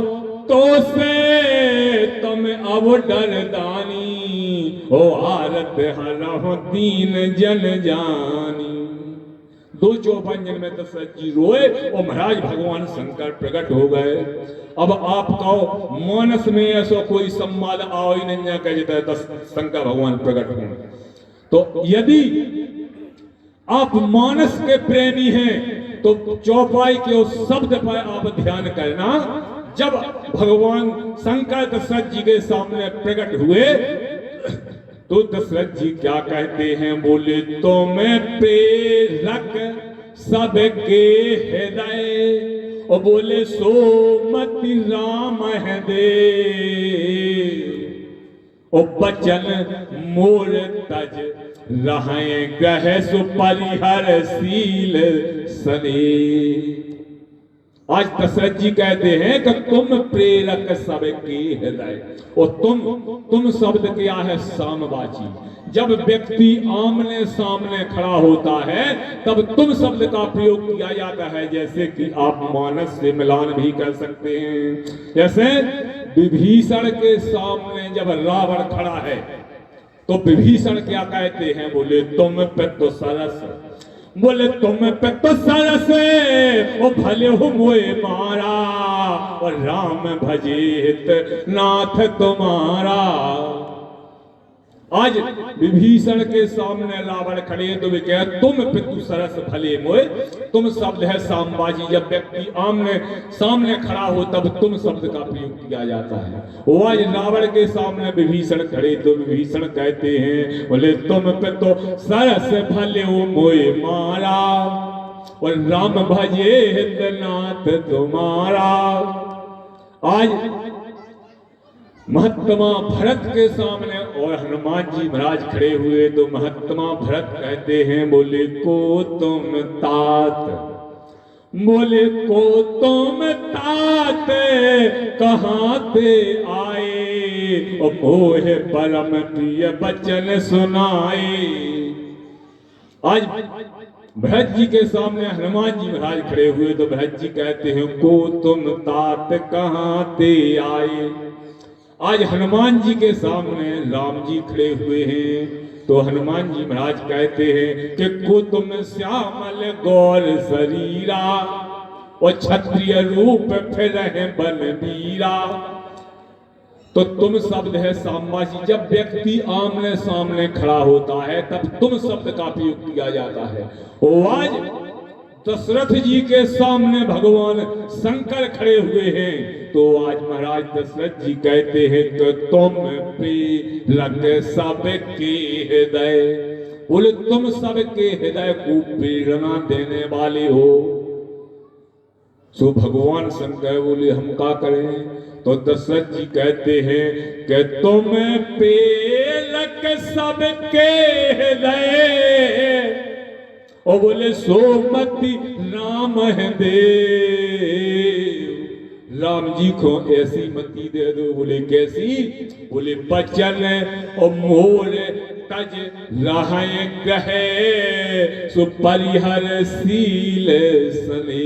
तो से तुम अब डरदानी, हो आरत हरहो दीन जन जानी। दो चौपाइयों में दशरथ जी रोए और महाराज भगवान शंकर प्रकट हो गए। अब आपका मानस में ऐसा कोई संवाद आओ ही नहीं कह देता है शंकर भगवान प्रकट हो। तो यदि आप मानस के प्रेमी हैं तो चौपाई के उस शब्द पर आप ध्यान करना। जब भगवान शंकर दशरथ जी के सामने प्रकट हुए तो दशरथ जी क्या कहते हैं? बोले तो मैं प्रेरक सबके हृदय, और बोले सोमति राम है दे, और बचन मोर तज रहे गह सुपरिहर सील सने। आज दशरथ जी कहते हैं कि तुम प्रेरक सबके हृदय, और तुम शब्द क्या है? सामवाची। जब व्यक्ति आमने सामने खड़ा होता है तब तुम शब्द का प्रयोग किया जाता है, जैसे कि आप मानस से मिलान भी कर सकते हैं। जैसे विभीषण के सामने जब रावण खड़ा है तो विभीषण क्या कहते हैं? बोले तुम पे तो सरस, बोले तुम पे तो सरस, ओ भले हो मोए मारा, और राम भजित नाथ तुम्हारा। आज विभीषण के सामने रावण खड़े तो वे कहे तुम पे तू सरस भले मोए। तुम शब्द है सामबाजी। जब व्यक्ति आमने सामने खड़ा हो तब तुम शब्द का प्रयोग किया जाता है। वो आज रावण के सामने विभीषण खड़े तो विभीषण कहते हैं, बोले तुम पे तो सरस भले हो मोए मारा, और राम भजे नाथ तुम्हारा। आज महात्मा भरत के सामने और हनुमान जी महाराज खड़े हुए तो महात्मा भरत कहते हैं, बोले को तुम तात, बोले को तुम तात कहाँ से आए, और मोहे परम प्रिय बचन सुनाए। आज भरत जी के सामने हनुमान जी महाराज खड़े हुए तो भरत जी कहते हैं, को तुम तात कहाँ से आए। आज हनुमान जी के सामने राम जी खड़े हुए हैं तो हनुमान जी महाराज कहते हैं कि को तुम श्यामल गौर शरीरा, और क्षत्रिय रूप फिर है बलबीरा। तो तुम शब्द है सामवाची। जब व्यक्ति आमने सामने खड़ा होता है तब तुम शब्द का प्रयोग किया जाता है। और आज दशरथ जी के सामने भगवान शंकर खड़े हुए हैं तो आज महाराज दशरथ जी कहते हैं कि तुम प्रेरक सबके हृदय, बोले तुम सबके हृदय को प्रेरणा देने वाले हो। सो भगवान शंकर बोले हम क्या करें? तो दशरथ जी कहते हैं कि तुम प्रेरक सबके हृदय, और बोले सोमति राम है देव, राम जी को ऐसी मति दे दो। बोले कैसी? बोले बचन और मोर तज रहे गहे सुपरिहर सील सने।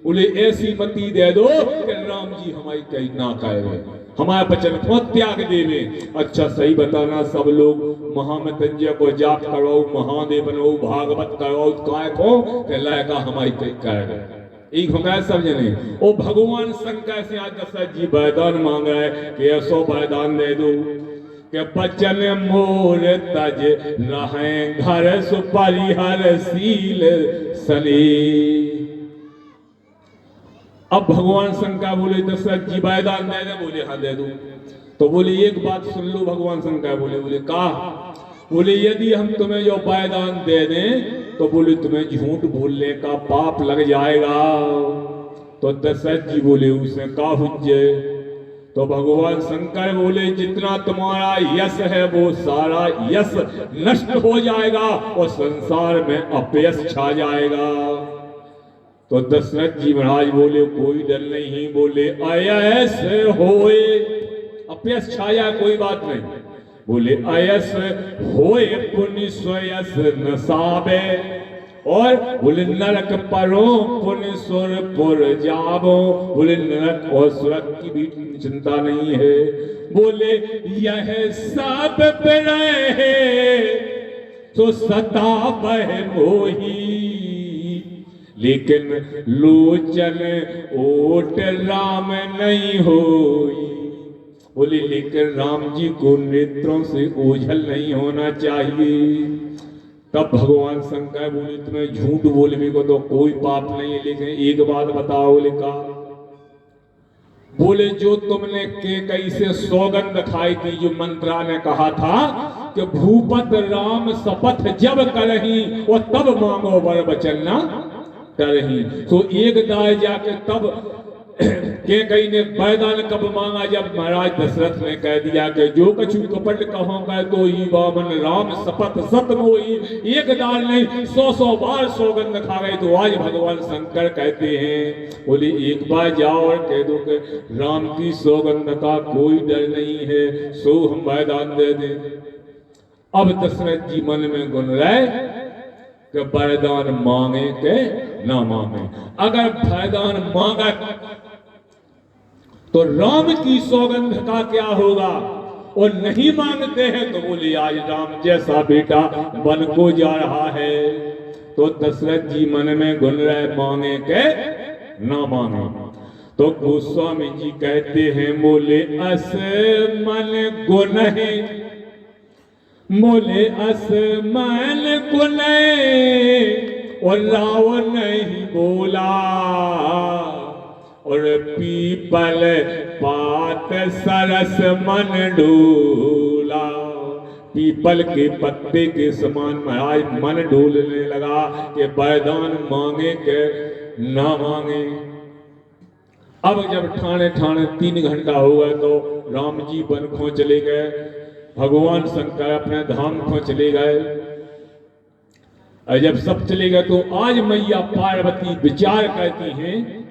बोले ऐसी मति दे दो कि राम जी हमारी कहीं ना कहे, हमारे बचन को त्याग देवे। अच्छा सही बताना, सब लोग महामृत्युंजय को जाप करो, महादेव बनो, भागवत करो, काय को लायका हमारी कहीं कहे एक हमारे सब जने। ओ भगवान शंकर से आज दशरथ जी वरदान मांग रहे कि ऐसो वरदान दे दो कि बचन मोर तज रहे घर सुपरिहर सील सने। अब भगवान शंकर बोले दशरथ जी वरदान दे दे। बोले हाँ दे दो। तो बोले एक बात सुन लो। भगवान शंकर बोले का? बोले यदि हम तुम्हें जो वरदान दे दें तो बोले तुम्हें झूठ बोलने का पाप लग जाएगा। तो दशरथ जी बोले उसे का हुज्जे? तो भगवान शंकर बोले जितना तुम्हारा यश है वो सारा यश नष्ट हो जाएगा और संसार में अपयश छा जाएगा। तो दशरथ जी महाराज बोले कोई डर नहीं। बोले अयस होए, अपयश छाया कोई बात नहीं। बोले अयस होए पुण्य स्वयस नसाबे, और बोले नरक परो पुण्य सुर पुर जाबो। बोले नरक और सुरक की भी चिंता नहीं है। बोले यह सब रहे तो सता बह मोही, लेकिन लोचन ओट राम नहीं होई। बोले लेकिन राम जी को नेत्रों से ओझल नहीं होना चाहिए। तब भगवान शंकर बोले तुम्हें झूठ बोलने को तो कोई पाप नहीं है, लेकिन एक बात बताओ। बोले का? बोले जो तुमने केकई से सौगंध खाई थी, जो मंत्रा ने कहा था कि भूपत राम शपथ जब करही और तब मांगो वर वचन ना करही। तो एक दाय जाके तब केकई ने वरदान कब मांगा, जब महाराज दशरथ ने कह दिया कि जो कछु कपट कहोगे तो ही वामन राम शपथ सत मोही। एक दार नहीं 100 बार सौगंध खा गए। तो आज भगवान शंकर कहते हैं, बोले एक बार जाओ और कह दो कि राम की सौगंध का कोई डर नहीं है, सो हम वरदान दे दें। अब दशरथ जी मन में गुन रहे कि वरदान मांगे के ना मांगे। अगर वरदान मांगा तो राम की सौगंध का क्या होगा, और नहीं मांगते हैं तो बोले आज राम जैसा बेटा बन को जा रहा है। तो दशरथ जी मन में गुन रहे मांगे के ना मांगे। तो गोस्वामी जी कहते हैं, बोले अस मन गुन है, बोले अस मन गुन और रावण नहीं बोला, और पीपल पात सरस मन डोला। पीपल के पत्ते के समान महाराज मन डोलने लगा कि वरदान मांगे के ना मांगे। अब जब ठाणे ठाणे 3 घंटा हो गए तो राम जी वन खो चले गए, भगवान शंकर अपने धाम खो चले गए। और जब सब चले गए तो आज मैया पार्वती विचार करती हैं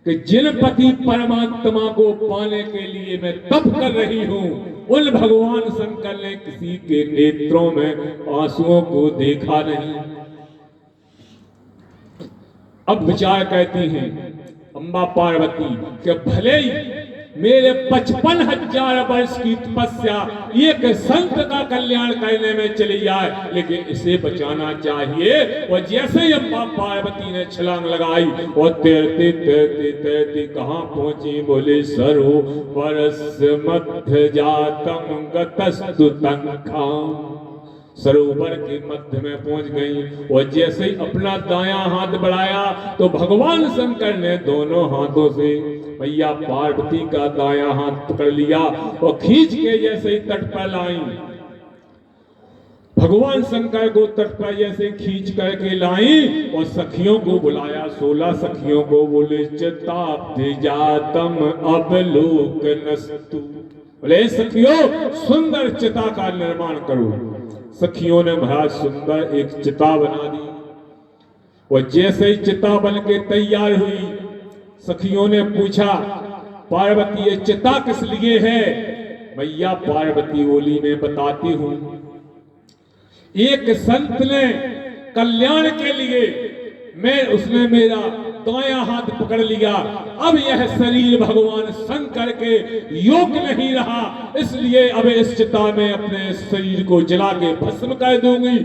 कि जिन पति परमात्मा को पाने के लिए मैं तप कर रही हूं, उन भगवान शंकर ने किसी के नेत्रों में आंसुओं को देखा नहीं। अब विचार करती हैं अम्बा पार्वती कि भले ही मेरे 55,000 वर्ष की तपस्या एक संत का कल्याण करने में चली जाए, लेकिन इसे बचाना चाहिए। और जैसे ही अम्बा पार्वती ने छलांग लगाई और तैरते तैरते तैरते कहाँ पहुंची, बोले सरोवर मध्य जातम गतस्तु तंखाम। सरोवर के मध्य में पहुंच गई और जैसे ही अपना दायां हाथ बढ़ाया तो भगवान शंकर ने दोनों हाथों से मैया पार्वती का दायां हाथ पकड़ लिया और खींच के जैसे ही तट पर लाई। भगवान शंकर को तट पर जैसे खींच करके लाई और सखियों को बुलाया, 16 सखियों को। बोले चिताब्धिजातम अवलोकनस्तु, बोले सखियों सुंदर चिता का निर्माण करो। सखियों ने महाराज सुंदर एक चिता बना दी और जैसे ही चिता बन के तैयार हुई, सखियों ने पूछा पार्वती ये चिता किस लिए है? मैया पार्वती बोली मैं बताती हूं, एक संत ने कल्याण के लिए उसने मेरा दायां हाथ पकड़ लिया, अब यह शरीर भगवान शंकर के योग्य नहीं रहा, इसलिए अब इस चिता में अपने शरीर को जला के भस्म कर दूंगी,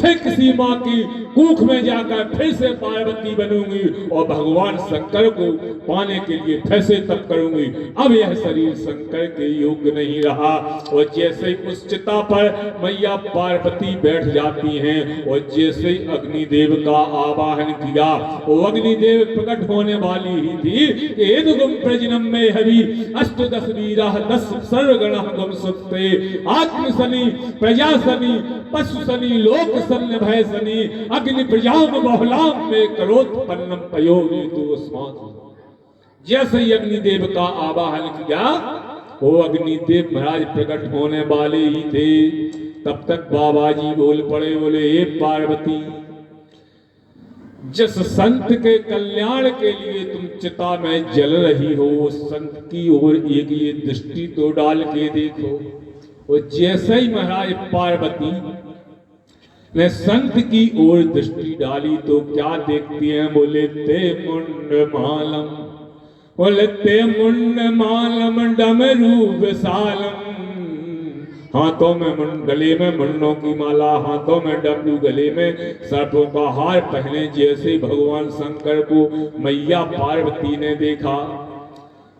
फिर किसी माँ की कुख में जाकर फिर से पार्वती बनूंगी और भगवान शंकर को पाने के लिए फिर से तप करूंगी। अब यह शरीर शंकर के योग्य नहीं रहा। और जैसे ही उस चिता पर मैया पार्वती बैठ जाती हैं और जैसे ही अग्निदेव का आवाहन किया, वो अग्निदेव प्रकट होने वाली ही थी। एदुगम प्रजनम में हरि अष्टदश वीरा 10 सर्वगण गम सुते आत्म सनी प्रजा सनी पशु सनी लोक सन्न भय सनी अग्नि प्रजाम बहुलाम में करोत्पन्नम पयोरी तो स्मात्। जैसे ही अग्निदेव का आवाहन किया, वो अग्निदेव महाराज प्रकट होने वाले ही थे। तब तक बाबा जी बोल पड़े, बोले हे पार्वती, जिस संत के कल्याण के लिए तुम चिता में जल रही हो, उस संत की ओर एक ये दृष्टि तो डाल के देखो। और जैसे ही महाराज पार्वती ने संत की ओर दृष्टि डाली तो क्या देखती हैं? बोले ते मुंड मालम, बोले ते मुंड मालम डमरू विशालम, हाथों में गले में मुंडों की माला, हाथों में डमरू, गले में सर्पों का हार पहने। जैसे भगवान शंकर को मैया पार्वती ने देखा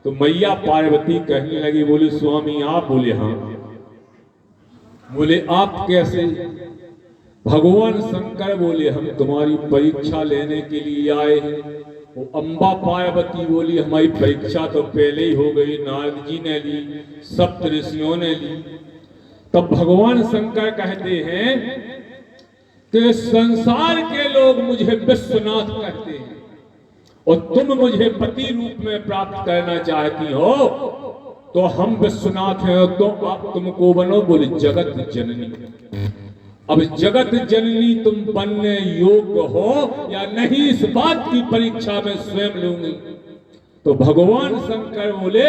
तो मैया पार्वती कहने लगी, बोले स्वामी आप? बोले हाँ। बोले आप कैसे? भगवान शंकर बोले हम तुम्हारी परीक्षा लेने के लिए आए हैं। वो अम्बा पार्वती बोली हमारी परीक्षा तो पहले ही हो गई, नारद जी ने ली, सप्त ऋषियों ने ली। तब भगवान शंकर कहते हैं कि संसार के लोग मुझे विश्वनाथ कहते हैं और तुम मुझे पति रूप में प्राप्त करना चाहती हो, तो हम विश्वनाथ हैं तो आप तुमको बनो। बोले जगत जननी। अब जगत जननी तुम बनने योग्य हो या नहीं, इस बात की परीक्षा में स्वयं लूंगी। तो भगवान शंकर बोले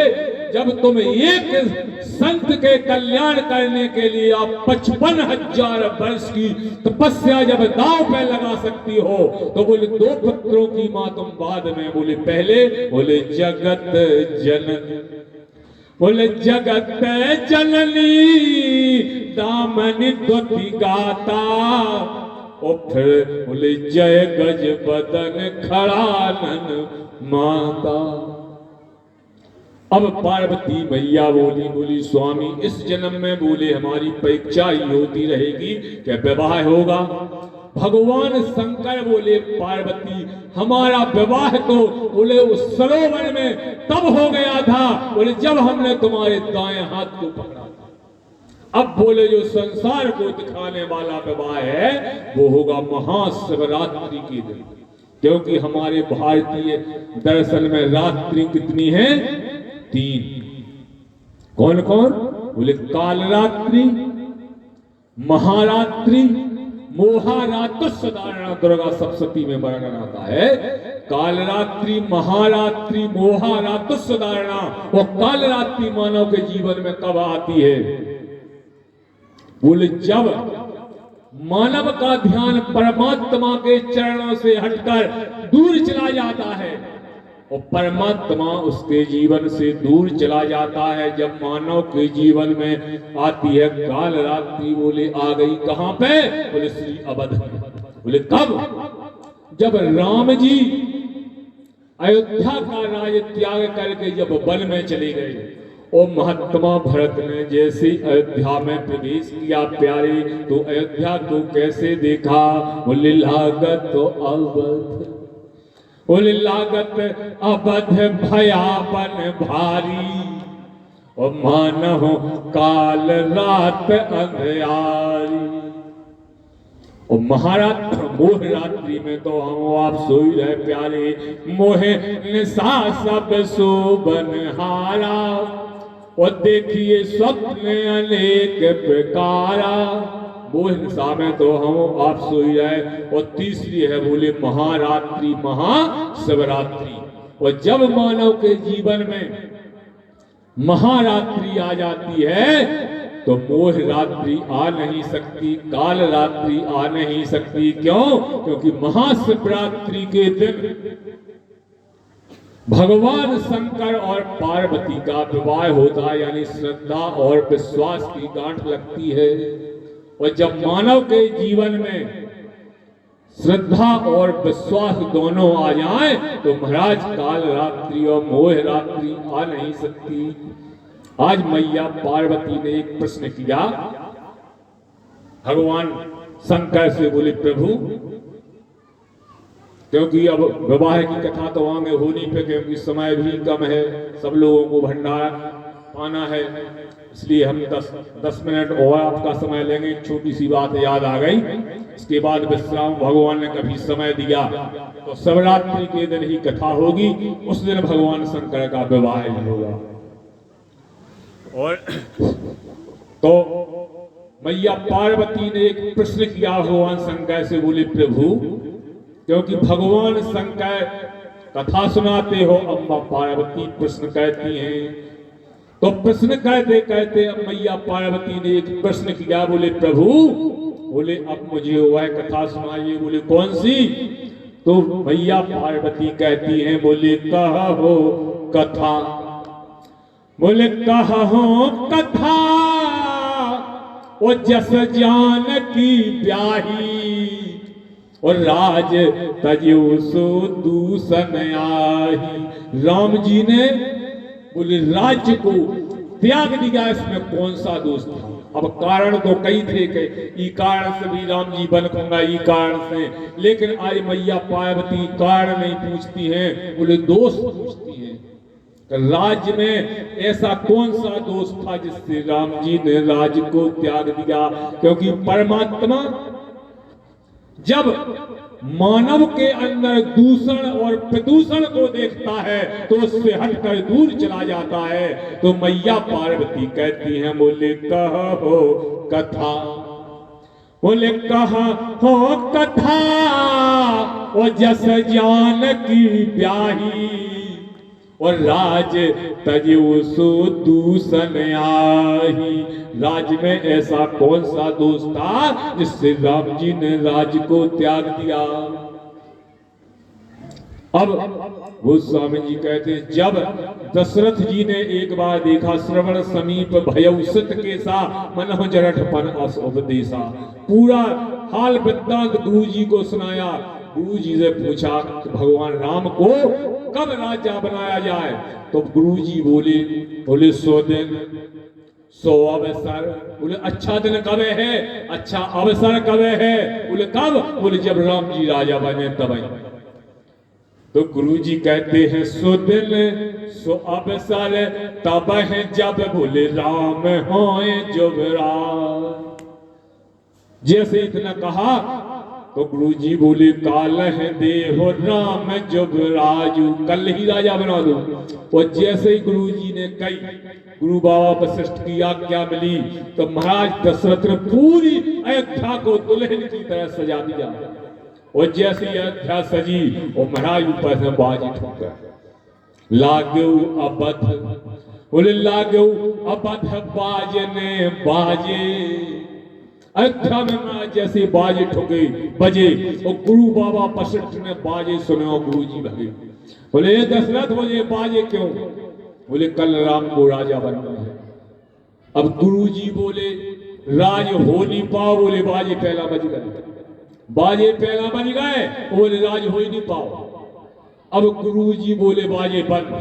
जब तुम एक संत के कल्याण करने के लिए आप 55,000 वर्ष की तपस्या जब दांव पे लगा सकती हो, तो बोले 2 पुत्रों की मां तुम बाद में। बोले पहले बोले जगत जननी। बोले जगत जननी दामनी द्वति गाता, और फिर बोले जय गज बदन खड़ानन माता। अब पार्वती मैया बोली स्वामी इस जन्म में बोले हमारी परीक्षा ही होती रहेगी, क्या विवाह होगा? भगवान शंकर बोले पार्वती हमारा विवाह तो बोले उस सरोवर में तब हो गया था बोले जब हमने तुम्हारे दाएं हाथ को पकड़ा था। अब बोले जो संसार को दिखाने वाला विवाह है वो होगा महाशिवरात्रि के दिन, क्योंकि हमारे भारतीय दर्शन में रात्रि कितनी है? 3। कौन कौन? बोले कालरात्रि, महारात्रि, मोहारात्रुसधारणा। दुर्गा सप्तशती में वर्णन आता है कालरात्रि, महारात्रि, मोहारात्रुसधारणा। और कालरात्रि मानव के जीवन में कब आती है? बोले जब मानव का ध्यान परमात्मा के चरणों से हटकर दूर चला जाता है और परमात्मा उसके जीवन से दूर चला जाता है। जब मानव के जीवन में आती है काल रात्रि। बोले आ गई कहां पे? बोले श्री अवध। बोले कब? जब राम जी अयोध्या का राज त्याग करके जब वन में चले गए और महात्मा भरत ने जैसे अयोध्या में प्रवेश किया प्यारे, तो अयोध्या को कैसे देखा? बोले लागत तो अवध। बोले लागत अवध भयावन भारी, और मानहो काल रात अंधियारी। और मोह रात्रि में तो हम आप सोई रहे प्यारे, मोहे निशा सब शोभन हारा, और देखिए स्वप्न अनेक प्रकारा। मोह निशा में तो हम आप सोई रहे। और तीसरी है बोले महारात्रि, महाशिवरात्रि। और जब मानव के जीवन में महारात्रि आ जाती है तो मोह रात्रि आ नहीं सकती, काल रात्रि आ नहीं सकती। क्यों? क्योंकि महाशिवरात्रि के दिन भगवान शंकर और पार्वती का विवाह होता है, यानी श्रद्धा और विश्वास की गांठ लगती है। और जब मानव के जीवन में श्रद्धा और विश्वास दोनों आ जाएं तो महाराज काल रात्रि और मोह रात्रि आ नहीं सकती। आज मैया पार्वती ने एक प्रश्न किया भगवान शंकर से। बोले प्रभु, क्योंकि अब विवाह की कथा तो आगे हो नहीं पे, क्योंकि समय भी कम है, सब लोगों को भंडारा पाना है, इसलिए हम 10 मिनट और आपका समय लेंगे। छोटी सी बात याद आ गई, इसके बाद विश्राम भगवान ने कभी समय दिया तो शिवरात्रि के दिन ही कथा होगी, उस दिन भगवान शंकर का विवाह ही होगा। और तो मैया पार्वती ने एक प्रश्न किया भगवान शंकर से। बोले प्रभु, क्योंकि भगवान शंकर कथा सुनाते हो, अम्मा पार्वती प्रश्न कहती हैं, तो प्रश्न कहते कहते अब मैया पार्वती ने एक प्रश्न किया। बोले प्रभु, बोले अब मुझे वह कथा सुनाइए। बोले कौन सी? तो मैया पार्वती कहती हैं, बोले कहो कथा। बोले कहो कथा ओ जस जानकी ब्याही, और राज तजो सो दूषण आही। राम जी ने बोले राज्य को त्याग दिया, इसमें कौन सा दोष था? अब कारण तो कई थे कि ई कारण से भी राम जी बन खूंगा, ई कारण से, लेकिन आज मैया पार्वती कारण नहीं पूछती हैं, बोले दोष पूछती हैं। राज्य में ऐसा कौन सा दोष था जिससे राम जी ने राज्य को त्याग दिया? क्योंकि परमात्मा जब मानव के अंदर दूषण और प्रदूषण को देखता है तो उससे हटकर दूर चला जाता है। तो मैया पार्वती कहती हैं, बोले कहा हो कथा, बोले कहा हो कथा, और जस जानकी ब्याही, और राज तजो सो दूषण आही। राज में ऐसा कौन सा दोष था जिससे राम जी ने राज्य को त्याग दिया? अब गोस्वामी जी कहते हैं, जब दशरथ जी ने एक बार देखा, श्रवण समीप भयउसित के सा मनः जरठपन अस उपदेशा, पूरा हाल वृत्तांत गुरु जी को सुनाया। गुरु जी से पूछा कि भगवान राम को कब राजा बनाया जाए? तो गुरु जी बोले 100 दिन 100 अवसर। बोले अच्छा दिन कब है? अच्छा अवसर कब है? बोले कब? बोले जब राम जी राजा बने तब। तो गुरु जी कहते हैं 100 दिन 100 अवसर तब है जब बोले राम होए जुबराज। जैसे इतना कहा तो गुरु जी बोले काल है देहो राम जुबराजू, कल ही राजा बना दो। और जैसे ही गुरु जी ने कही, गुरु बाबा वशिष्ठ की आज्ञा मिली, तो महाराज दशरथ ने पूरी अयोध्या को दुल्हन की तरह सजा दिया। और जैसे अयोध्या सजी और महाराज ऊपर से बाजी ठोक गए, लागो अबध, बोले लागो अबध बाजने बाजे। अयोध्या में जैसे बाजे ठोके बजे और गुरु बाबा वशिष्ठ ने बाजे सुने और गुरु जी भगे। बोले दशरथ बोले बाजे क्यों? बोले कल राम को राजा बनना है। अब गुरु जी बोले राज हो नहीं पाओ, बोले बाजे पहला बज गए, बाजे पहला बज गए, बोले राज हो ही नहीं पाओ। अब गुरु जी बोले बाजे बंद,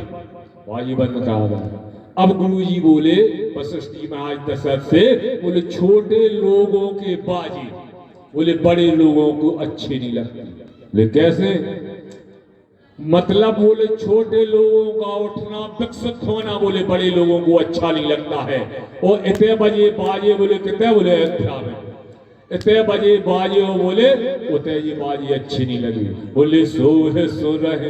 बाजे बंद कहा गया। अब गुरु जी बोले वशिष्ठ जी महाराज दशरथ से, बोले छोटे लोगों के बाजे बोले बड़े लोगों को अच्छे नहीं लगते। बोले कैसे? मतलब बोले छोटे लोगों का उठना विकसित होना बोले बड़े लोगों को अच्छा नहीं लगता है। और इतने बजे बाजे बोले कितने? बोले अयोध्या में इतने बजे बाजे बोले उतने ये बाजे अच्छी नहीं लगी। बोले सोहे सो रहे,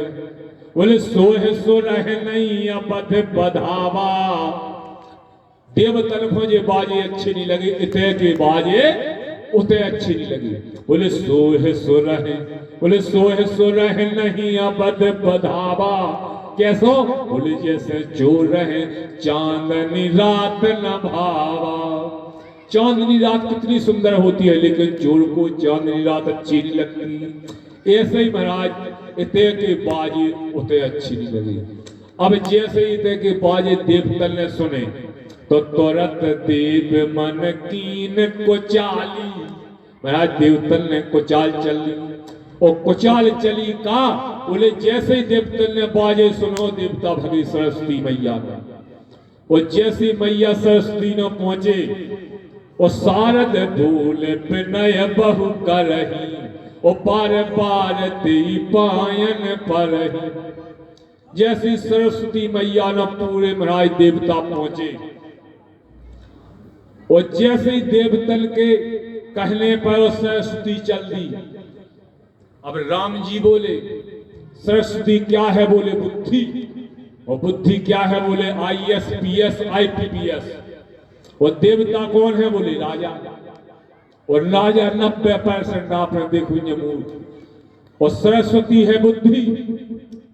बोले सोहे सो रहे नहीं अबध बधावा। देवतन को जे बाजे अच्छे नहीं लगे, इतने के बाजे उतने अच्छे नहीं लगे। बोले सोहे सो रहे, बोले सोहे सो रहे नहीं अबध बधावा। कैसो? बोले जैसे चोर रहे चांदनी रात न भावा। चांदनी रात कितनी सुंदर होती है, लेकिन चोर को चांदनी रात अच्छी नहीं लगती। ऐसे ही महाराज इतने के बाजे उतने अच्छी नहीं लगी। अब जैसे इतने के बाजे देवतल ने सुने तो तुरंत देव मन कीन कुचाली। महाराज देवतल ने कुचाल चली, और कुचाल चली का बोले जैसे ही देवतल ने बाजे सुनो देवता भगी सरस्वती मैया में। और जैसे मैया सरस्वती न पहुंचे और शारद बोले विनय बहु करही, और पार पार ते पायन परही। जैसी सरस्वती मैया न पूरे महाराज देवता पहुंचे, और जैसे ही देवतल के कहने पर सरस्वती चल दी। अब राम जी बोले सरस्वती क्या है? बोले बुद्धि। और बुद्धि क्या है? बोले IAS PS IPPS। और देवता कौन है? बोले राजा। और राजा 90% आपने देखो मूर्त। और सरस्वती है बुद्धि।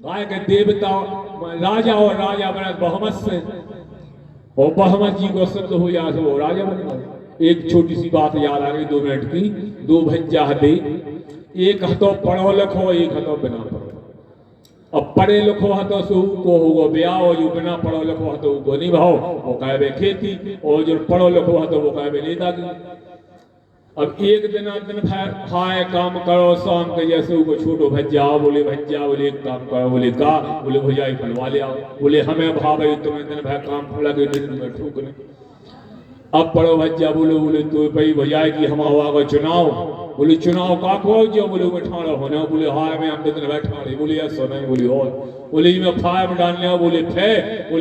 गाय के देवता राजा और राजा बना बहुमत से, और बहुमत जी को सिद्ध हो जाए तो वो राजा बन गए। एक छोटी सी बात याद आ गई 2 मिनट की। 2 भज्जा दे, एक हतो पढ़ो लिखो, एक हतो बिना पढ़ो। अब पढ़े लिखो हतो सो को होगो ब्याह, और जो बिना पढ़ो लिखो हतो को नहीं भाव, वो कहबे खेती, और जो पढ़ो लिखो हतो वो कहबे नेतागिरी। अब एक दिन खाए काम करो शाम के, जैसे वो छोटो भज्जा बोले भज्जा, बोले एक काम करो, बोले का? बोले भुजाई फलवा ले आओ। बोले हमें भाव तुम्हें दिन भर काम लगे दिन में ठूकने। अब बड़ो भज्जा बोले बोले तो भाई भैया की हम आवा चुनाव, बोले चुनाव का को जो बोले मैं ठाड़ा होने, बोले हार में हम दिन बैठा रहे, बोले ऐसा नहीं, बोले और बोले मैं फार्म डालने, बोले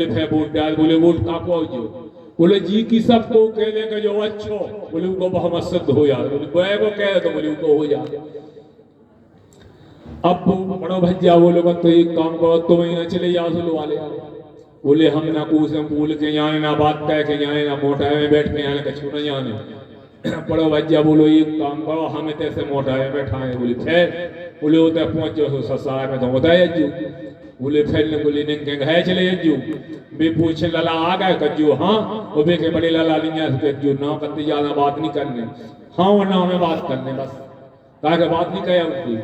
फे वोट डाल, बोले वोट का को जो, बोले जी की सबको कह दे के जो अच्छो, बोले उनको बहुत सिद्ध हो यार, बोले बोए को कह तो बोले उनको हो जा। अब बड़ो भज्जा बोले तो एक काम करो तुम यहाँ चले जाओ सुलो वाले, बोले हम ना कुछ हम बोल के जाने ना बात कह के जाने ना मोटा में बैठ के जाने कछु न जाने। बड़ो भज्जा बोलो एक काम करो हमें तैसे मोटा में बैठाए, बोले फिर बोले होता पहुंचो ससार में तो होता है अज्जू, बोले फिर ने बोले निंगे है चले अज्जू बे पूछे लला आ गए कज्जू, हाँ वो बे के बड़े लला लिया अज्जू ना करते ज्यादा बात नहीं करने, हाँ वो ना हमें बात करने बस कहा के बात नहीं कहे उसकी।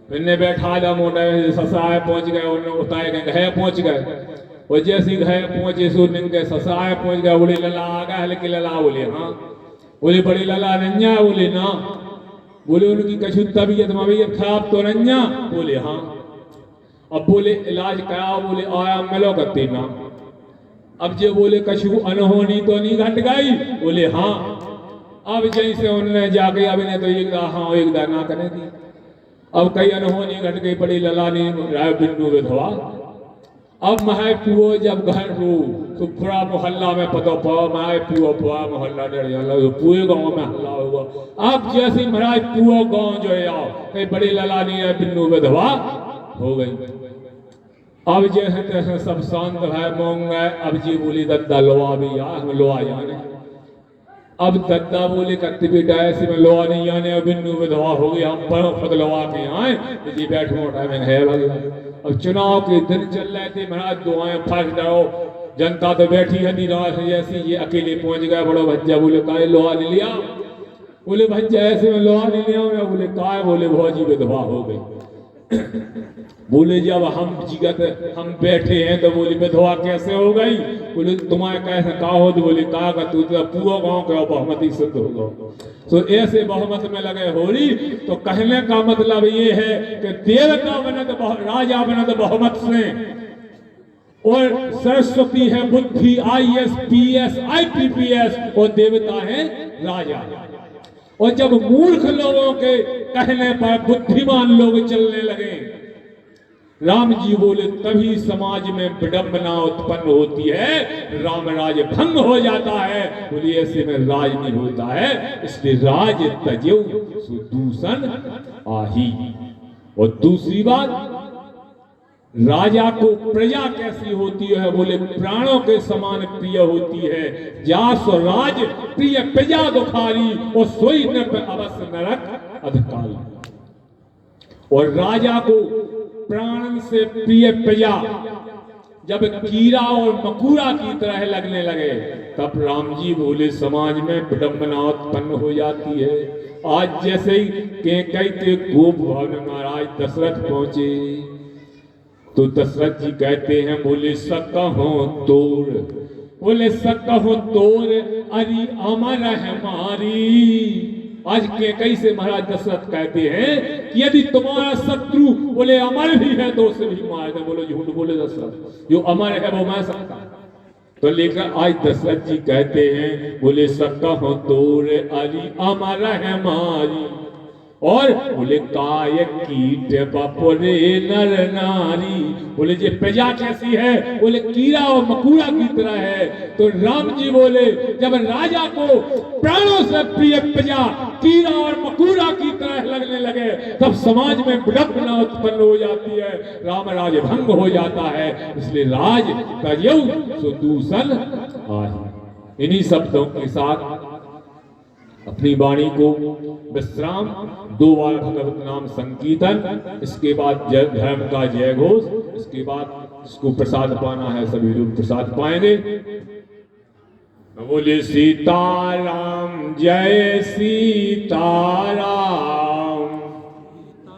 फिर ने बैठा जा मोटा ससार पहुंच गए, उन्होंने उतारे गए घर पहुंच गए, और जैसे घर पहुंचे सो निंगे ससार पहुंच गए, बोले लला आ गए हल्के लला, बोले हाँ, बोले बड़े लला नन्या, बोले ना, बोले उनकी कछु तबीयत मबीयत खराब तो नन्या, बोले हाँ, अब बोले इलाज कराओ, बोले आया मिलो करते ना, अब जो बोले कछु अनहोनी तो नहीं घट गई, बोले हाँ, अब जैसे उन्होंने जाके अब इन्हें तो एक हाँ एक ना करे दी, अब कई अनहोनी घट गई, बड़ी लला ने राय बिंदु विधवा, अब महा पुओ जब घर रो तो पूरा मोहल्ला में पता पा महा पुओ पुआ मोहल्ला डर जाला, पूरे गांव में हल्ला होगा। अब जैसे महाराज पुओ गांव जो है आओ कई बड़ी लला ने बिन्नू विधवा हो गई। अब जैसे तैसे सब शांत है मोंग गए, अब जी बोली दद्दा लोआ भी आ हम लोआ जाने, अब दद्दा बोले कत्ती बेटा ऐसे में लोआ नहीं आने, बिन्नू विधवा हो गई, हम पर खुद लोआ के आए जी बैठो टाइम है भाई। अब चुनाव के दिन चल रहे थे, महाराज दुआएं फंस जाओ, जनता तो बैठी है निराश जैसी, ये अकेले पहुंच गया। बड़ो भज्जा बोले काय लोहा नहीं लिया, बोले भज्जा ऐसे में लोहा नहीं लिया, बोले काय, बोले भौजी विधवा हो गई। बोले जब हम जिगत हम बैठे हैं तो बोले विधवा कैसे हो गई, बोले तुम्हारे कैसे का हो, तो बोले का तू तो पूरा गांव का बहुमती सिद्ध हो गया। तो ऐसे बहुमत में लगे होली, तो कहने का मतलब ये है कि देवता बने तो राजा बने तो बहुमत से, और सरस्वती है बुद्धि IAS PS IPPS, और देवता है राजा। और जब मूर्ख लोगों के कहने पर बुद्धिमान लोग चलने लगे, राम जी बोले तभी समाज में विडंबना उत्पन्न होती है, राम राज भंग हो जाता है। बोले ऐसे में राज नहीं होता है, इसलिए राज तजो सुदूषण आही। और दूसरी बात, राजा को प्रजा कैसी होती है, बोले प्राणों के समान प्रिय होती है। जास राज प्रिय प्रजा दुखारी, और सोई न अवश्य नरक अधिकारी। और राजा को प्राण से प्रिय प्रजा जब कीड़ा और मकूड़ा की तरह लगने लगे, तब राम जी बोले समाज में विडंबना उत्पन्न हो जाती है। आज जैसे ही कई के गोप भवन महाराज दशरथ पहुंचे, तो दशरथ जी कहते हैं, बोले सकहो तोर, बोले सकहो तोर अरि अमर हमारी। आज के कैसे महाराज दशरथ कहते हैं कि यदि तुम्हारा शत्रु बोले अमर भी है तो उसे भी मार दे। बोलो झूठ बोले दशरथ, जो अमर है वो मार सकता। तो लेकर आज दशरथ जी कहते हैं, बोले सकहो तोर अरि अमर हमारी, और बोले काय कीट बपुरे नर नारी। बोले ये प्रजा कैसी है, बोले कीड़ा और मकूड़ा की तरह है। तो राम जी बोले जब राजा को प्राणों से प्रिय प्रजा कीड़ा और मकूड़ा की तरह लगने लगे, तब समाज में विडंबना उत्पन्न हो जाती है, राम राज भंग हो जाता है। इसलिए राज तजौ सुदूषण आही। इन्हीं शब्दों के साथ अपनी वाणी को विश्राम, 2 बार भगवत नाम संकीर्तन, इसके बाद जय धर्म का जय घोष, इसके बाद इसको प्रसाद पाना है, सभी लोग प्रसाद पाएंगे। बोले सीताराम जय सीताराम।